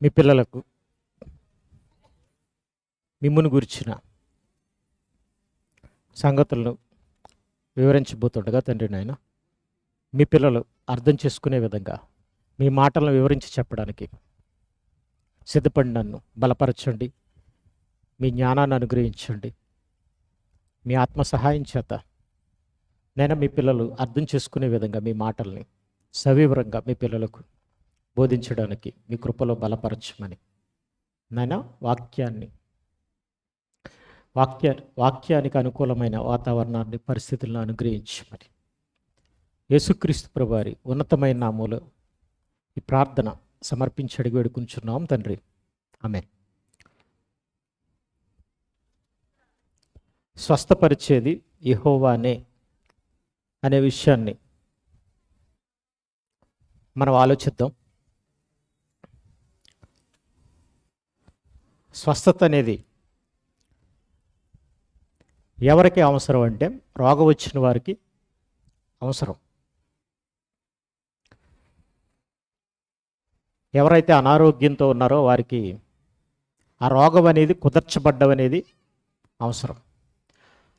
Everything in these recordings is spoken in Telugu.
మీ పిల్లలకు మిమ్మును గురించిన సంగతులను వివరించబోతుండగా తండ్రి నాయన, మీ పిల్లలు అర్థం చేసుకునే విధంగా మీ మాటలను వివరించి చెప్పడానికి సిద్ధపడి నన్ను బలపరచండి. మీ జ్ఞానాన్ని అనుగ్రహించండి. మీ ఆత్మ సహాయం చేత నేను మీ పిల్లలు అర్థం చేసుకునే విధంగా మీ మాటల్ని సవివరంగా మీ పిల్లలకు బోధించడానికి మీ కృపలో బలపరచమని నాయన వాక్యానికి అనుకూలమైన వాతావరణాన్ని పరిస్థితులను అనుగ్రహించమని యేసుక్రీస్తు ప్రభువారి ఉన్నతమైన నామములో ఈ ప్రార్థన సమర్పించి అడిగి వేడుకుంటున్నాం తండ్రి. ఆమేన్. స్వస్థపరిచేది యెహోవానే అనే విషయాన్ని మనం ఆలోచిద్దాం. స్వస్థత అనేది ఎవరికి అవసరం అంటే రోగం వచ్చిన వారికి అవసరం. ఎవరైతే అనారోగ్యంతో ఉన్నారో వారికి ఆ రోగం అనేది కుదర్చబడ్డం అనేది అవసరం.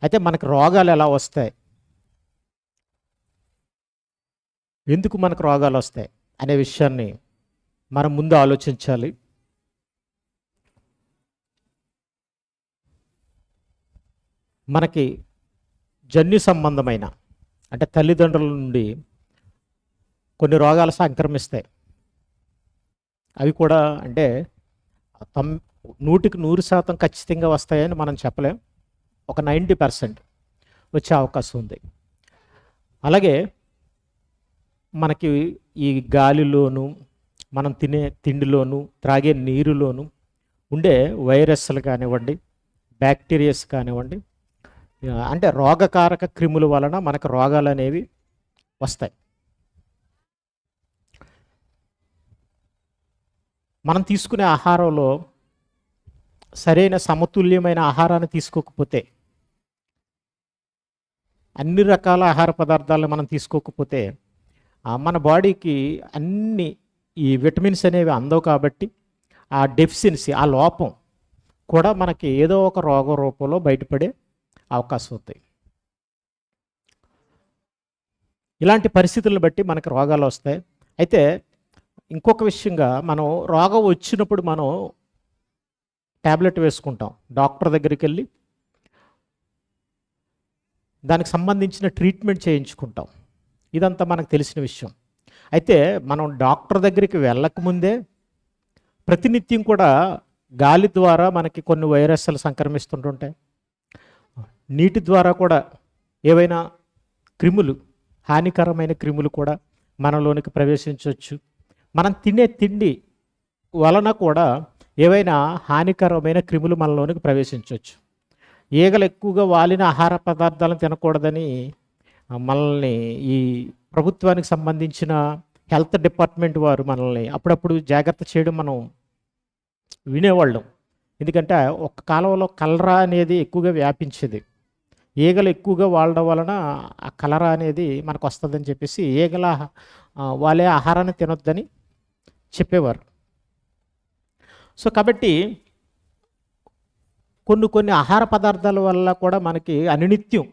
అయితే మనకు రోగాలు ఎలా వస్తాయి, ఎందుకు మనకు రోగాలు వస్తాయి అనే విషయాన్ని మనం ముందు ఆలోచించాలి. మనకి జన్యు సంబంధమైన అంటే తల్లిదండ్రుల నుండి కొన్ని రోగాలు సంక్రమిస్తాయి. అవి కూడా అంటే 100% ఖచ్చితంగా వస్తాయని మనం చెప్పలేం. ఒక 90% వచ్చే అవకాశం ఉంది. అలాగే మనకి ఈ గాలిలోను, మనం తినే తిండిలోను, త్రాగే నీరులోను ఉండే వైరస్లు కానివ్వండి, బ్యాక్టీరియాస్ కానివ్వండి, అంటే రోగకారక క్రిముల వలన మనకు రోగాలు అనేవి వస్తాయి. మనం తీసుకునే ఆహారంలో సరైన సమతుల్యమైన ఆహారాన్ని తీసుకోకపోతే, అన్ని రకాల ఆహార పదార్థాలను మనం తీసుకోకపోతే మన బాడీకి అన్ని ఈ విటమిన్స్ అనేవి అందవు. కాబట్టి ఆ డెఫిషియన్సీ, ఆ లోపం కూడా మనకి ఏదో ఒక రోగ రూపంలో బయటపడే అవకాశం ఉంది. ఇలాంటి పరిస్థితులను బట్టి మనకు రోగాలు వస్తాయి. అయితే ఇంకొక విషయంగా, మనం రోగం వచ్చినప్పుడు మనం ట్యాబ్లెట్ వేసుకుంటాం, డాక్టర్ దగ్గరికి వెళ్ళి దానికి సంబంధించిన ట్రీట్మెంట్ చేయించుకుంటాం. ఇదంతా మనకు తెలిసిన విషయం. అయితే మనం డాక్టర్ దగ్గరికి వెళ్ళకముందే ప్రతినిత్యం కూడా గాలి ద్వారా మనకి కొన్ని వైరస్లు సంక్రమిస్తుంటుంటాయి. నీటి ద్వారా కూడా ఏవైనా క్రిములు, హానికరమైన క్రిములు కూడా మనలోనికి ప్రవేశించవచ్చు. మనం తినే తిండి వలన కూడా ఏవైనా హానికరమైన క్రిములు మనలోనికి ప్రవేశించవచ్చు. ఈగలు ఎక్కువగా వాలిన ఆహార పదార్థాలను తినకూడదని మనల్ని ఈ ప్రభుత్వానికి సంబంధించిన హెల్త్ డిపార్ట్మెంట్ వారు మనల్ని అప్పుడప్పుడు జాగ్రత్త చేయడం మనం వినేవాళ్ళం. ఎందుకంటే ఒక కాలంలో కలరా అనేది ఎక్కువగా వ్యాపించేది. ఈగలు ఎక్కువగా వాడడం వలన ఆ కలరా అనేది మనకు వస్తుందని చెప్పేసి ఈగల వాళ్ళే ఆహారాన్ని తినొద్దని చెప్పేవారు. సో కాబట్టి కొన్ని ఆహార పదార్థాల వల్ల కూడా మనకి అనునిత్యం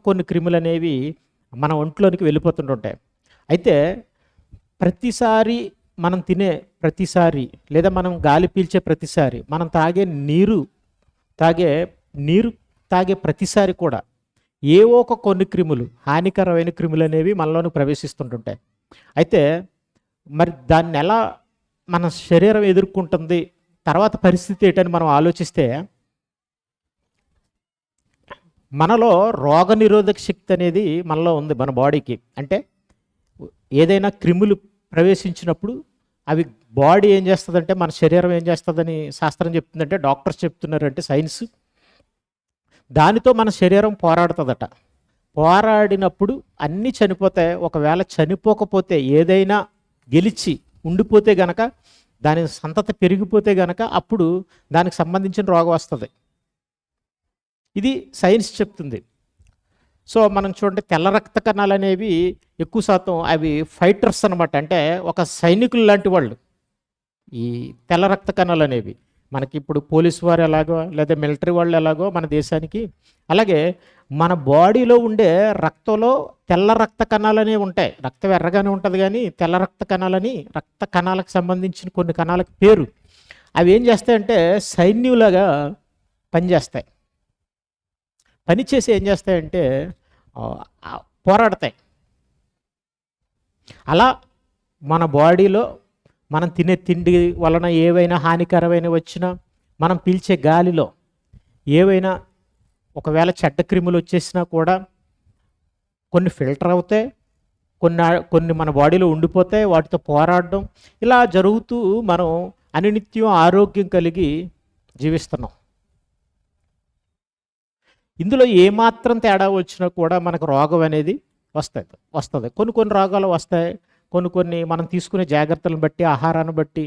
కొన్ని క్రిములు అనేవి మన ఒంట్లోనికి వెళ్ళిపోతుంటుంటాయి. అయితే ప్రతిసారి మనం తినే ప్రతిసారి, లేదా మనం గాలి పీల్చే ప్రతిసారి, మనం నీరు తాగే ప్రతిసారి కూడా కొన్ని క్రిములు, హానికరమైన క్రిములు అనేవి మనలోని ప్రవేశిస్తుంటుంటాయి. అయితే మరి దాన్ని ఎలా మన శరీరం ఎదుర్కొంటుంది, తర్వాత పరిస్థితి ఏంటని మనం ఆలోచిస్తే, మనలో రోగ నిరోధక శక్తి అనేది మనలో ఉంది, మన బాడీకి. అంటే ఏదైనా క్రిములు ప్రవేశించినప్పుడు అవి బాడీ ఏం చేస్తుందంటే, మన శరీరం ఏం చేస్తుందని శాస్త్రం చెప్తుందంటే, డాక్టర్స్ చెప్తున్నారంటే, సైన్స్ దానితో మన శరీరం పోరాడుతుందట. పోరాడినప్పుడు అన్నీ చనిపోతాయి. ఒకవేళ చనిపోకపోతే, ఏదైనా గెలిచి ఉండిపోతే గనక, దాని సంతతి పెరిగిపోతే గనక అప్పుడు దానికి సంబంధించిన రోగం వస్తుంది. ఇది సైన్స్ చెప్తుంది. సో మనం చూడండి, తెల్ల రక్త కణాలు అనేవి ఎక్కువ శాతం అవి ఫైటర్స్ అనమాట. అంటే ఒక సైనికులు లాంటి వాళ్ళు. ఈ తెల్ల రక్త కణాలు అనేవి మనకి ఇప్పుడు పోలీసు వారు ఎలాగో లేదా మిలిటరీ వాళ్ళు ఎలాగో మన దేశానికి, అలాగే మన బాడీలో ఉండే రక్తంలో తెల్ల రక్త కణాలు అనేవి ఉంటాయి. రక్తం ఎర్రగానే ఉంటుంది కానీ తెల్ల రక్త కణాలని, రక్త కణాలకు సంబంధించిన కొన్ని కణాలకు పేరు. అవి ఏం చేస్తాయంటే సైన్యులాగా పనిచేస్తాయి. పనిచేసి ఏం చేస్తాయంటే పోరాడతాయి. అలా మన బాడీలో మనం తినే తిండి వలన ఏవైనా హానికరమైన వచ్చినా, మనం పీల్చే గాలిలో ఏవైనా ఒకవేళ చెడ్డ క్రిములు వచ్చేసినా కూడా కొన్ని ఫిల్టర్ అవుతాయి, కొన్ని మన బాడీలో ఉండిపోతాయి. వాటితో పోరాడడం ఇలా జరుగుతూ మనం అనునిత్యం ఆరోగ్యం కలిగి జీవిస్తున్నాం. ఇందులో ఏమాత్రం తేడా వచ్చినా కూడా మనకు రోగం అనేది వస్తుంది. కొన్ని రోగాలు వస్తాయి. కొన్ని మనం తీసుకునే జాగ్రత్తలను బట్టి, ఆహారాన్ని బట్టి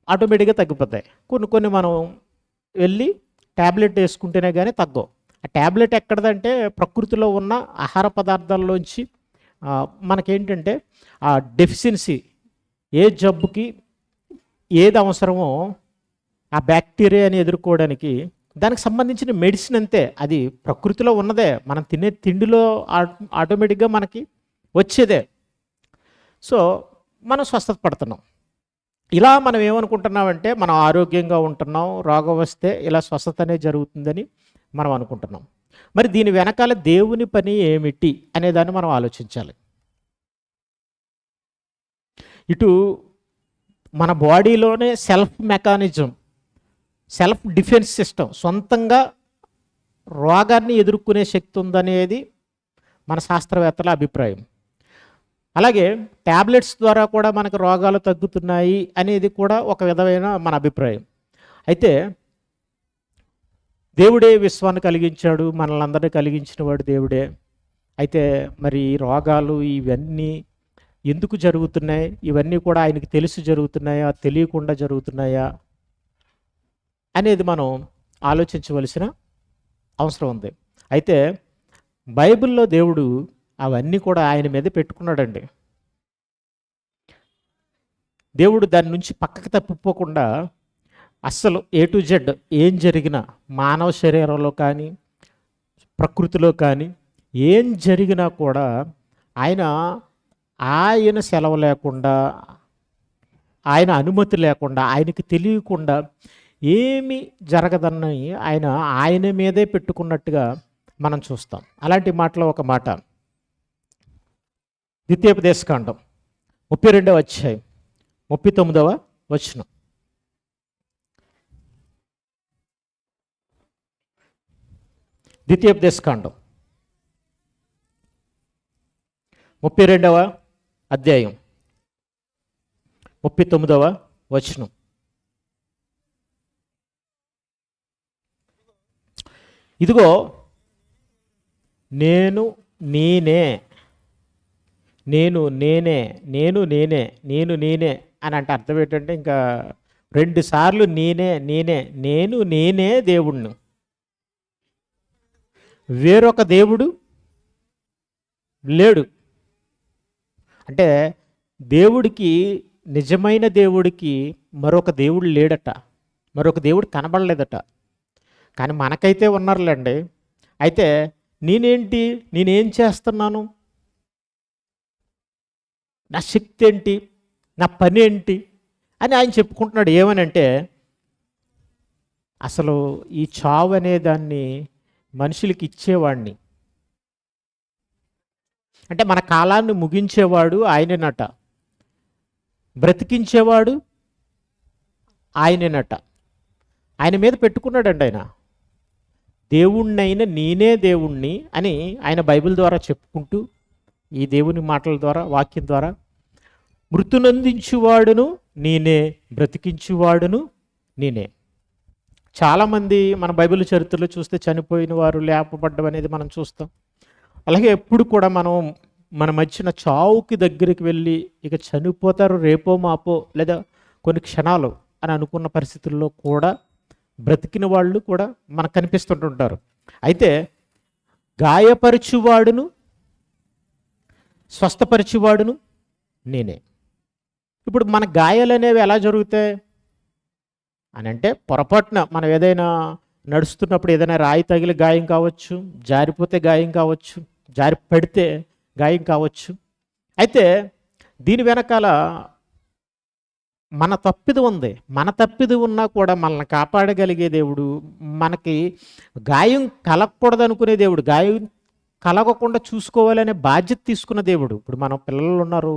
ఆటోమేటిక్గా తగ్గిపోతాయి. కొన్ని మనం వెళ్ళి ట్యాబ్లెట్ వేసుకుంటేనే కానీ తగ్గవు. ఆ ట్యాబ్లెట్ ఎక్కడదంటే ప్రకృతిలో ఉన్న ఆహార పదార్థాల్లోంచి మనకేంటంటే ఆ డెఫిషియన్సీ, ఏ జబ్బుకి ఏది అవసరమో ఆ బ్యాక్టీరియాని ఎదుర్కోవడానికి దానికి సంబంధించిన మెడిసిన్ అంతే. అది ప్రకృతిలో ఉన్నదే, మనం తినే తిండిలో ఆటోమేటిక్గా మనకి వచ్చేదే. సో మనం స్వస్థత పడుతున్నాం. ఇలా మనం ఏమనుకుంటున్నామంటే మనం ఆరోగ్యంగా ఉంటున్నాం, రోగం వస్తే ఇలా స్వస్థత అనేది జరుగుతుందని మనం అనుకుంటున్నాం. మరి దీని వెనకాల దేవుని పని ఏమిటి అనేదాన్ని మనం ఆలోచించాలి. ఇటు మన బాడీలోనే self mechanism, self defence system, సొంతంగా రోగాన్ని ఎదుర్కొనే శక్తి ఉందనేది మన శాస్త్రవేత్తల అభిప్రాయం. అలాగే ట్యాబ్లెట్స్ ద్వారా కూడా మనకు రోగాలు తగ్గుతున్నాయి అనేది కూడా ఒక విధమైన మన అభిప్రాయం. అయితే దేవుడే విశ్వాన్ని కలిగించాడు, మనల్ని అందరినీ కలిగించిన వాడు దేవుడే. అయితే మరి రోగాలు ఇవన్నీ ఎందుకు జరుగుతున్నాయి? ఇవన్నీ కూడా ఆయనకు తెలిసి జరుగుతున్నాయా, తెలియకుండా జరుగుతున్నాయా అనేది మనం ఆలోచించవలసిన అవసరం ఉంది. అయితే బైబిల్లో దేవుడు అవన్నీ కూడా ఆయన మీద పెట్టుకున్నాడండి. దేవుడు దాని నుంచి పక్కకు తప్పిపోకుండా అస్సలు ఏ టు జెడ్ ఏం జరిగినా, మానవ శరీరంలో కానీ ప్రకృతిలో కానీ ఏం జరిగినా కూడా ఆయన సెలవు లేకుండా, ఆయన అనుమతి లేకుండా, ఆయనకి తెలియకుండా ఏమి జరగదన్న ఆయన మీదే పెట్టుకున్నట్టుగా మనం చూస్తాం. అలాంటి మాటలో ఒక మాట ద్వితీయోపదేశకాండం 32వ అధ్యాయం 39వ వచనం. ద్వితీయోపదేశకాండం 32వ అధ్యాయం 39వ వచనం. ఇదిగో నేను నేనే అని అంటే అర్థం ఏంటంటే ఇంకా 2 సార్లు నేనే దేవుణ్ణి, వేరొక దేవుడు లేడు. అంటే దేవుడికి, నిజమైన దేవుడికి మరొక దేవుడు లేడట, మరొక దేవుడు కనబడలేదట. కానీ మనకైతే ఉన్నారులేండి. అయితే నేనేం చేస్తున్నాను, నా శక్తి ఏంటి, నా పని ఏంటి అని ఆయన చెప్పుకుంటున్నాడు. ఏమనంటే అసలు ఈ చావు అనే దాన్ని మనుషులకి ఇచ్చేవాడిని, అంటే మన కాలాన్ని ముగించేవాడు ఆయనేనట, బ్రతికించేవాడు ఆయనేనట. ఆయన మీద పెట్టుకున్నాడండి ఆయన. దేవుణ్ణైనా నేనే దేవుణ్ణి అని ఆయన బైబిల్ ద్వారా చెప్పుకుంటూ, ఈ దేవుని మాటల ద్వారా, వాక్యం ద్వారా మృతునందించువాడును నేనే, బ్రతికించువాడును నేనే. చాలామంది మన బైబిల్ చరిత్రలో చూస్తే చనిపోయిన వారు లేపబడ్డం అనేది మనం చూస్తాం. అలాగే ఎప్పుడు కూడా మన మధ్యన చావుకి దగ్గరికి వెళ్ళి ఇక చనిపోతారు రేపో మాపో లేదా కొన్ని క్షణాలు అని అనుకున్న పరిస్థితుల్లో కూడా బ్రతికిన వాళ్ళు కూడా మనకు కనిపిస్తుంటుంటారు. అయితే గాయపరచువాడును స్వస్థపరచువాడును నేనే. ఇప్పుడు మన గాయాలు అనేవి ఎలా జరుగుతాయి అని అంటే, పొరపాటున మనం ఏదైనా నడుస్తున్నప్పుడు ఏదైనా రాయి తగిలి గాయం కావచ్చు, జారిపోతే గాయం కావచ్చు, జారి పడితే గాయం కావచ్చు. అయితే దీని వెనకాల మన తప్పిది ఉంది. మన తప్పిది ఉన్నా కూడా మనల్ని కాపాడగలిగే దేవుడు, మనకి గాయం కలగకూడదనుకునే దేవుడు, గాయం కలగకుండా చూసుకోవాలనే బాధ్యత తీసుకున్న దేవుడు. ఇప్పుడు మన పిల్లలు ఉన్నారు,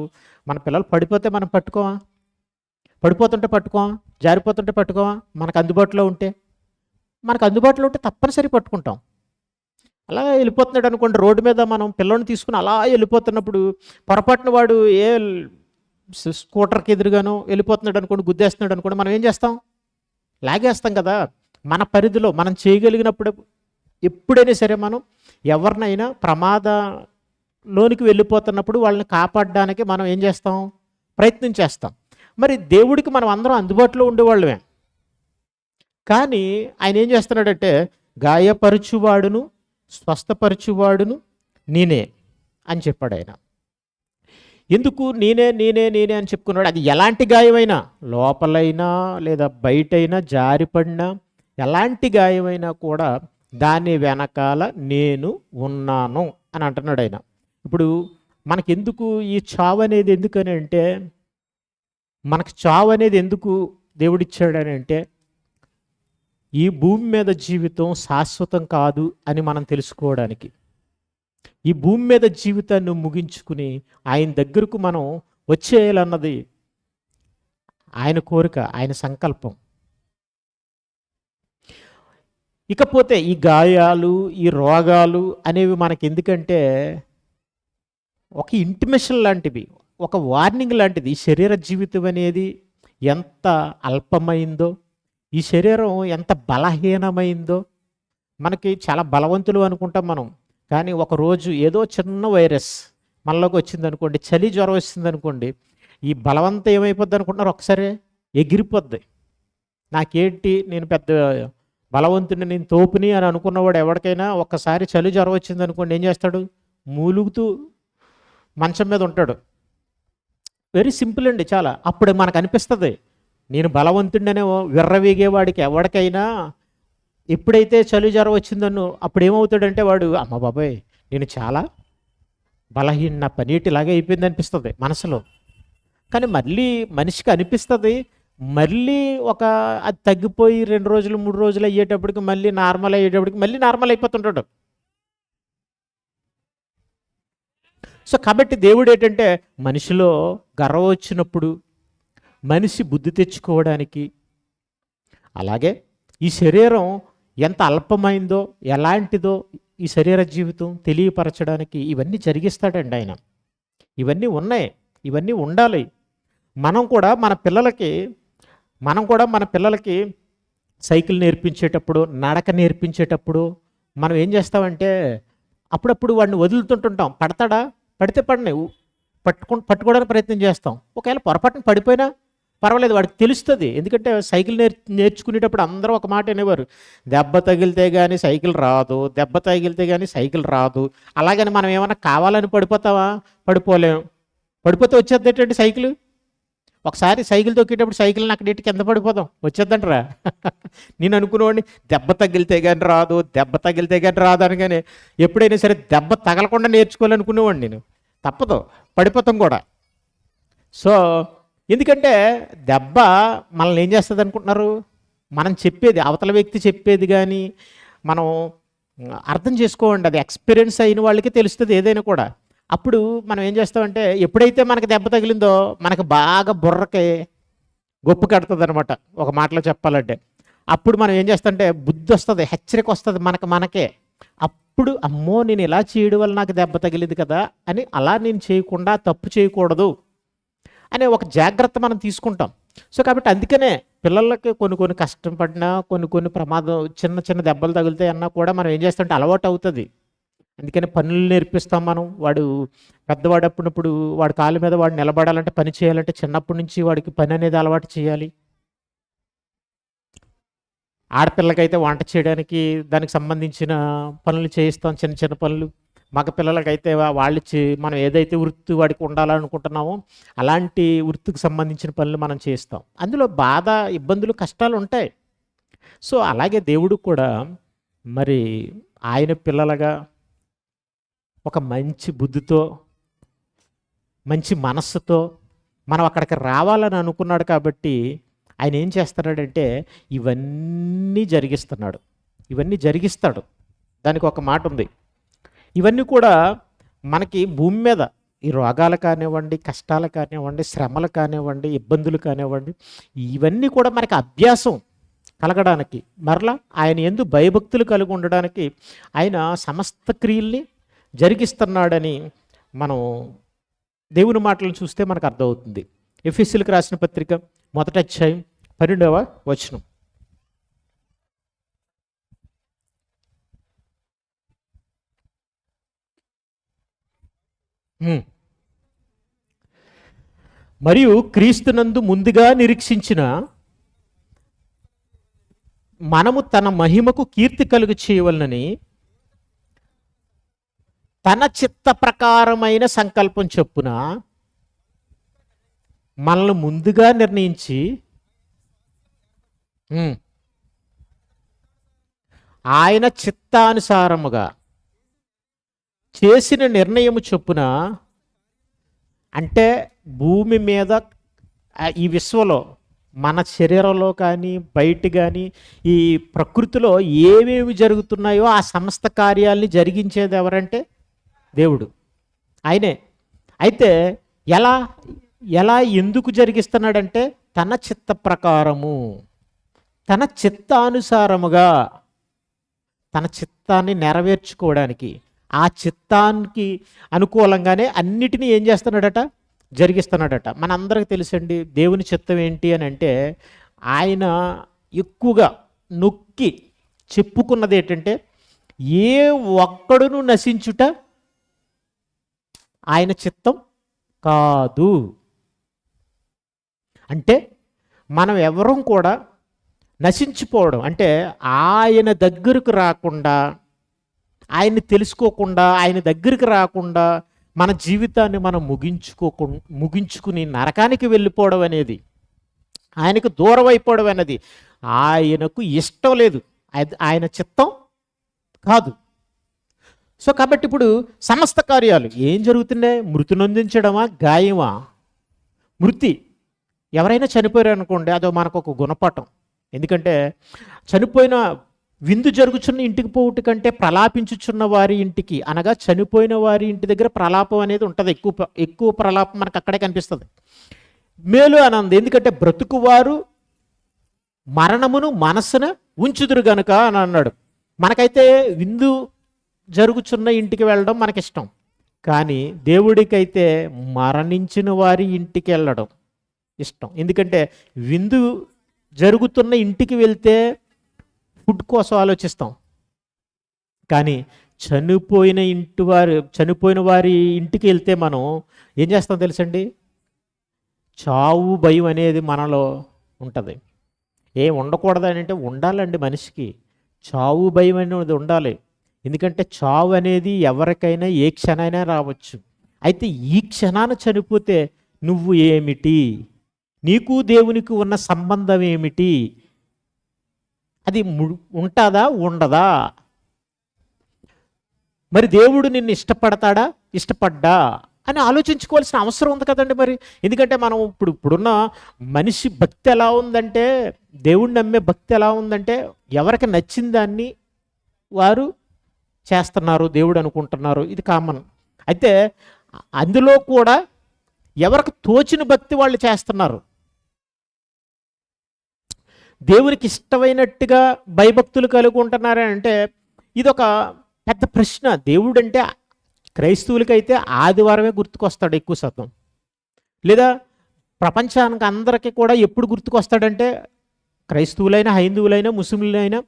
మన పిల్లలు పడిపోతే మనం పట్టుకోమా? పడిపోతుంటే పట్టుకోమా? జారిపోతుంటే పట్టుకోమా? మనకు అందుబాటులో ఉంటే తప్పనిసరి పట్టుకుంటాం. అలా వెళ్ళిపోతున్నాడు అనుకోండి, రోడ్డు మీద మనం పిల్లోని తీసుకుని అలా వెళ్ళిపోతున్నప్పుడు పొరపాటున వాడు స్కూటర్కి ఎదురుగానో వెళ్ళిపోతున్నాడు అనుకోండి, గుద్దేస్తున్నాడు అనుకోండి, మనం ఏం చేస్తాం? లాగేస్తాం కదా. మన పరిధిలో మనం చేయగలిగినప్పుడు ఎప్పుడైనా సరే మనం ఎవరినైనా ప్రమాదంలోనికి వెళ్ళిపోతున్నప్పుడు వాళ్ళని కాపాడడానికి మనం ఏం చేస్తాం? ప్రయత్నం చేస్తాం. మరి దేవుడికి మనం అందరం అందుబాటులో ఉండేవాళ్ళమే. కానీ ఆయన ఏం చేస్తున్నాడంటే, గాయపరచువాడును స్వస్థపరచువాడును నేనే అని చెప్పాడు ఆయన. ఎందుకు నేనే నేనే నేనే అని చెప్పుకున్నాడు? అది ఎలాంటి గాయమైనా, లోపలైనా లేదా బయటైనా, జారిపడినా, ఎలాంటి గాయమైనా కూడా దాని వెనకాల నేను ఉన్నాను అని అంటున్నాడు ఆయన. ఇప్పుడు మనకెందుకు ఈ చావు అనేది ఎందుకని అంటే, మనకు చావు అనేది ఎందుకు దేవుడిచ్చాడని అంటే, ఈ భూమి మీద జీవితం శాశ్వతం కాదు అని మనం తెలుసుకోవడానికి. ఈ భూమి మీద జీవితాన్ని ముగించుకుని ఆయన దగ్గరకు మనం వచ్చేయాలన్నది ఆయన కోరిక, ఆయన సంకల్పం. ఇకపోతే ఈ గాయాలు, ఈ రోగాలు అనేవి మనకి ఎందుకంటే ఒక ఇంటిమేషన్ లాంటివి, ఒక వార్నింగ్ లాంటిది. ఈ శరీర జీవితం అనేది ఎంత అల్పమైందో, ఈ శరీరం ఎంత బలహీనమైందో. మనకి చాలా బలవంతులు అనుకుంటాం మనం, కానీ ఒకరోజు ఏదో చిన్న వైరస్ మనలోకి వచ్చింది అనుకోండి, చలి జ్వరం వచ్చింది అనుకోండి, ఈ బలవంతం ఏమైపోద్ది అనుకుంటున్నారు? ఒకసారి ఎగిరిపోద్ది. నాకేంటి, నేను పెద్ద బలవంతుని, నేను తోపుని అని అనుకున్నవాడు ఎవరికైనా ఒక్కసారి చలి జ్వరం వచ్చింది అనుకోండి, ఏం చేస్తాడు? మూలుగుతూ మంచం మీద ఉంటాడు. వెరీ సింపుల్ అండి, చాలా. అప్పుడు మనకు అనిపిస్తుంది, నేను బలవంతుడినే విర్రవీగేవాడికి ఎవరికైనా ఎప్పుడైతే చలి జ్వరం వచ్చిందన్నో అప్పుడు ఏమవుతాడంటే వాడు, అమ్మ బాబాయ్ నేను చాలా బలహీన, నా పనీటిలాగే అయిపోయింది అనిపిస్తుంది మనసులో. కానీ మళ్ళీ మనిషికి అనిపిస్తుంది, మళ్ళీ అది తగ్గిపోయి 2 రోజులు 3 రోజులు అయ్యేటప్పటికి మళ్ళీ నార్మల్ అయ్యేటప్పటికి మళ్ళీ నార్మల్ అయిపోతుంటాడు. సో కాబట్టి దేవుడు ఏంటంటే, మనిషిలో గర్వం వచ్చినప్పుడు మనిషి బుద్ధి తెచ్చుకోవడానికి, అలాగే ఈ శరీరం ఎంత అల్పమైందో, ఎలాంటిదో ఈ శరీర జీవితం తెలియపరచడానికి ఇవన్నీ జరిగిస్తాడండి ఆయన. ఇవన్నీ ఉన్నాయి, ఇవన్నీ ఉండాలి. మనం కూడా మన పిల్లలకి సైకిల్ నేర్పించేటప్పుడు, నడక నేర్పించేటప్పుడు మనం ఏం చేస్తామంటే, అప్పుడప్పుడు వాడిని వదులుతుంటుంటాం. పడితే పడినాయి పట్టుకోవడానికి ప్రయత్నం చేస్తాం. ఒకవేళ పొరపాటున పడిపోయినా పర్వాలేదు, వాడికి తెలుస్తుంది. ఎందుకంటే సైకిల్ నేర్చుకునేటప్పుడు అందరూ ఒక మాట అనేవారు, దెబ్బ తగిలితే కానీ సైకిల్ రాదు. అలాగని మనం ఏమన్నా కావాలని పడిపోతావా? పడిపోలేము. పడిపోతే వచ్చేద్దేటండి సైకిల్. ఒకసారి సైకిల్ తొక్కేటప్పుడు సైకిల్ని అక్కడేటి కింద పడిపోదాం, వచ్చేద్దంటరా. నేను అనుకునేవాడిని దెబ్బ తగిలితే కానీ రాదు అనగానే ఎప్పుడైనా సరే దెబ్బ తగలకుండా నేర్చుకోవాలనుకునేవాడిని నేను. తప్పదు, పడిపోతాం కూడా. సో ఎందుకంటే దెబ్బ మనల్ని ఏం చేస్తుంది అనుకుంటున్నారు? మనం చెప్పేది, అవతల వ్యక్తి చెప్పేది కానీ మనం అర్థం చేసుకోండి, అది ఎక్స్పీరియన్స్ అయిన వాళ్ళకి తెలుస్తుంది ఏదైనా కూడా. అప్పుడు మనం ఏం చేస్తామంటే, ఎప్పుడైతే మనకి దెబ్బ తగిలిందో మనకు బాగా బుర్రకి గొప్ప కడుతుంది అనమాట, ఒక మాటలో చెప్పాలంటే. అప్పుడు మనం ఏం చేస్తామంటే బుద్ధి వస్తుంది, హెచ్చరిక వస్తుంది మనకే. అప్పుడు అమ్మో నేను ఇలా చేయడం వల్ల నాకు దెబ్బ తగిలింది కదా అని, అలా నేను చేయకుండా తప్పు చేయకూడదు అనే ఒక జాగ్రత్త మనం తీసుకుంటాం. సో కాబట్టి అందుకనే పిల్లలకి కొన్ని కష్టం పడినా, కొన్ని ప్రమాదం, చిన్న దెబ్బలు తగులుతాయి అన్నా కూడా మనం ఏం చేస్తామంటే అలవాటు అవుతుంది. అందుకని పనులు నేర్పిస్తాం మనం. వాడు పెద్దవాడప్పుడు వాడి కాళ్ళ మీద వాడు నిలబడాలంటే, పని చేయాలంటే చిన్నప్పటి నుంచి వాడికి పని అనేది అలవాటు చేయాలి. ఆడపిల్లకైతే వంట చేయడానికి దానికి సంబంధించిన పనులు చేయిస్తాం, చిన్న పనులు. మగ పిల్లలకైతే వాళ్ళు మనం ఏదైతే వృత్తి వాడికి ఉండాలనుకుంటున్నామో అలాంటి వృత్తికి సంబంధించిన పనులు మనం చేస్తాం. అందులో బాధ, ఇబ్బందులు, కష్టాలు ఉంటాయి. సో అలాగే దేవుడు కూడా మరి ఆయన పిల్లలుగా ఒక మంచి బుద్ధితో, మంచి మనస్సుతో మనం అక్కడికి రావాలని అనుకున్నాడు కాబట్టి ఆయన ఏం చేస్తున్నాడంటే ఇవన్నీ జరిగిస్తున్నాడు. ఇవన్నీ జరిగిస్తాడు. దానికి ఒక మాట ఉంది. ఇవన్నీ కూడా మనకి భూమి మీద ఈ రోగాలు కానివ్వండి, కష్టాలు కానివ్వండి, శ్రమలు కానివ్వండి, ఇబ్బందులు కానివ్వండి, ఇవన్నీ కూడా మనకి అభ్యాసం కలగడానికి, మరలా ఆయన యందు భయభక్తులు కలిగి ఉండడానికి ఆయన సమస్త క్రియల్ని జరిగిస్తున్నాడని మనం దేవుని మాటలను చూస్తే మనకు అర్థమవుతుంది. ఎఫెసీయులకు రాసిన పత్రిక 1వ అధ్యాయం 12వ వచనం. మరియు క్రీస్తునందు ముందుగా నిరీక్షించిన మనము తన మహిమకు కీర్తి కలుగు చేయవలనని తన చిత్త ప్రకారమైన సంకల్పం చొప్పున మనల్ని ముందుగా నిర్ణయించి ఆయన చిత్తానుసారముగా చేసిన నిర్ణయము చొప్పున, అంటే భూమి మీద ఈ విశ్వలో మన శరీరంలో కానీ బయట కానీ ఈ ప్రకృతిలో ఏమేమి జరుగుతున్నాయో ఆ సమస్త కార్యాలని జరిగించేది ఎవరంటే దేవుడు, ఆయనే. అయితే ఎలా ఎలా ఎందుకు జరిగిస్తున్నాడంటే తన చిత్త ప్రకారము, తన చిత్తానుసారముగా, తన చిత్తాన్ని నెరవేర్చుకోవడానికి, ఆ చిత్తానికి అనుకూలంగానే అన్నిటినీ ఏం చేస్తున్నాడట, జరిగిస్తున్నాడట. మనందరికీ తెలుసండి దేవుని చిత్తం ఏంటి అని అంటే, ఆయన ఎక్కువగా నొక్కి చెప్పుకున్నది ఏంటంటే ఏ ఒక్కడును నశించుట ఆయన చిత్తం కాదు. అంటే మనం ఎవరం కూడా నశించిపోవడం అంటే ఆయన దగ్గరకు రాకుండా, ఆయన్ని తెలుసుకోకుండా, ఆయన దగ్గరికి రాకుండా మన జీవితాన్ని మనం ముగించుకుని నరకానికి వెళ్ళిపోవడం అనేది, ఆయనకు దూరం అయిపోవడం అనేది ఆయనకు ఇష్టం లేదు, ఆయన చిత్తం కాదు. సో కాబట్టి ఇప్పుడు సమస్త కార్యాలు ఏం జరుగుతున్నాయి? మృతి నొందించడమా, గాయమా? మృతి, ఎవరైనా చనిపోయారు అనుకోండి, అదో మనకు ఒక గుణపాఠం. ఎందుకంటే చనిపోయిన విందు జరుగుచున్న ఇంటికి పోవుట కంటే ప్రలాపించుచున్న వారి ఇంటికి, అనగా చనిపోయిన వారి ఇంటి దగ్గర ప్రలాపం అనేది ఉంటుంది. ఎక్కువ ప్రలాపం మనకు అక్కడే కనిపిస్తుంది. మేలు ఆనందం, ఎందుకంటే బ్రతుకువారు మరణమును మనస్సున ఉంచుదురు గనుక అని అన్నాడు. మనకైతే విందు జరుగుచున్న ఇంటికి వెళ్ళడం మనకిష్టం, కానీ దేవుడికైతే మరణించిన వారి ఇంటికి వెళ్ళడం ఇష్టం. ఎందుకంటే విందు జరుగుతున్న ఇంటికి వెళ్తే ఫుడ్ కోసం ఆలోచిస్తాం, కానీ చనిపోయిన వారి ఇంటికి వెళ్తే మనం ఏం చేస్తాం తెలుసండి? చావు భయం అనేది మనలో ఉంటుంది. ఏం ఉండకూడదని అంటే ఉండాలండి, మనిషికి చావు భయం అనేది ఉండాలి. ఎందుకంటే చావు అనేది ఎవరికైనా ఏ క్షణమైనా రావచ్చు. అయితే ఈ క్షణాన చనిపోతే నువ్వు ఏమిటి, నీకు దేవునికి ఉన్న సంబంధం ఏమిటి, అది ఉంటుందా ఉండదా? మరి దేవుడు నిన్ను ఇష్టపడతాడా, ఇష్టపడ్డా అని ఆలోచించుకోవాల్సిన అవసరం ఉంది కదండి మరి. ఎందుకంటే మనం ఇప్పుడున్న మనిషి భక్తి ఎలా ఉందంటే, దేవుడిని నమ్మే భక్తి ఎలా ఉందంటే, ఎవరికి నచ్చిన దాన్ని వారు చేస్తున్నారు, దేవుడు అనుకుంటున్నారు, ఇది కామన్. అయితే అందులో కూడా ఎవరికి తోచిన భక్తి వాళ్ళు చేస్తున్నారు. దేవునికి ఇష్టమైనట్టుగా భయభక్తులు కలిగి ఉంటున్నారని అంటే ఇదొక పెద్ద ప్రశ్న. దేవుడు అంటే క్రైస్తవులకైతే ఆదివారమే గుర్తుకొస్తాడు ఎక్కువ శాతం, లేదా ప్రపంచానికి అందరికీ కూడా ఎప్పుడు గుర్తుకొస్తాడంటే క్రైస్తవులైనా, హైందువులైనా, ముస్లింలైనా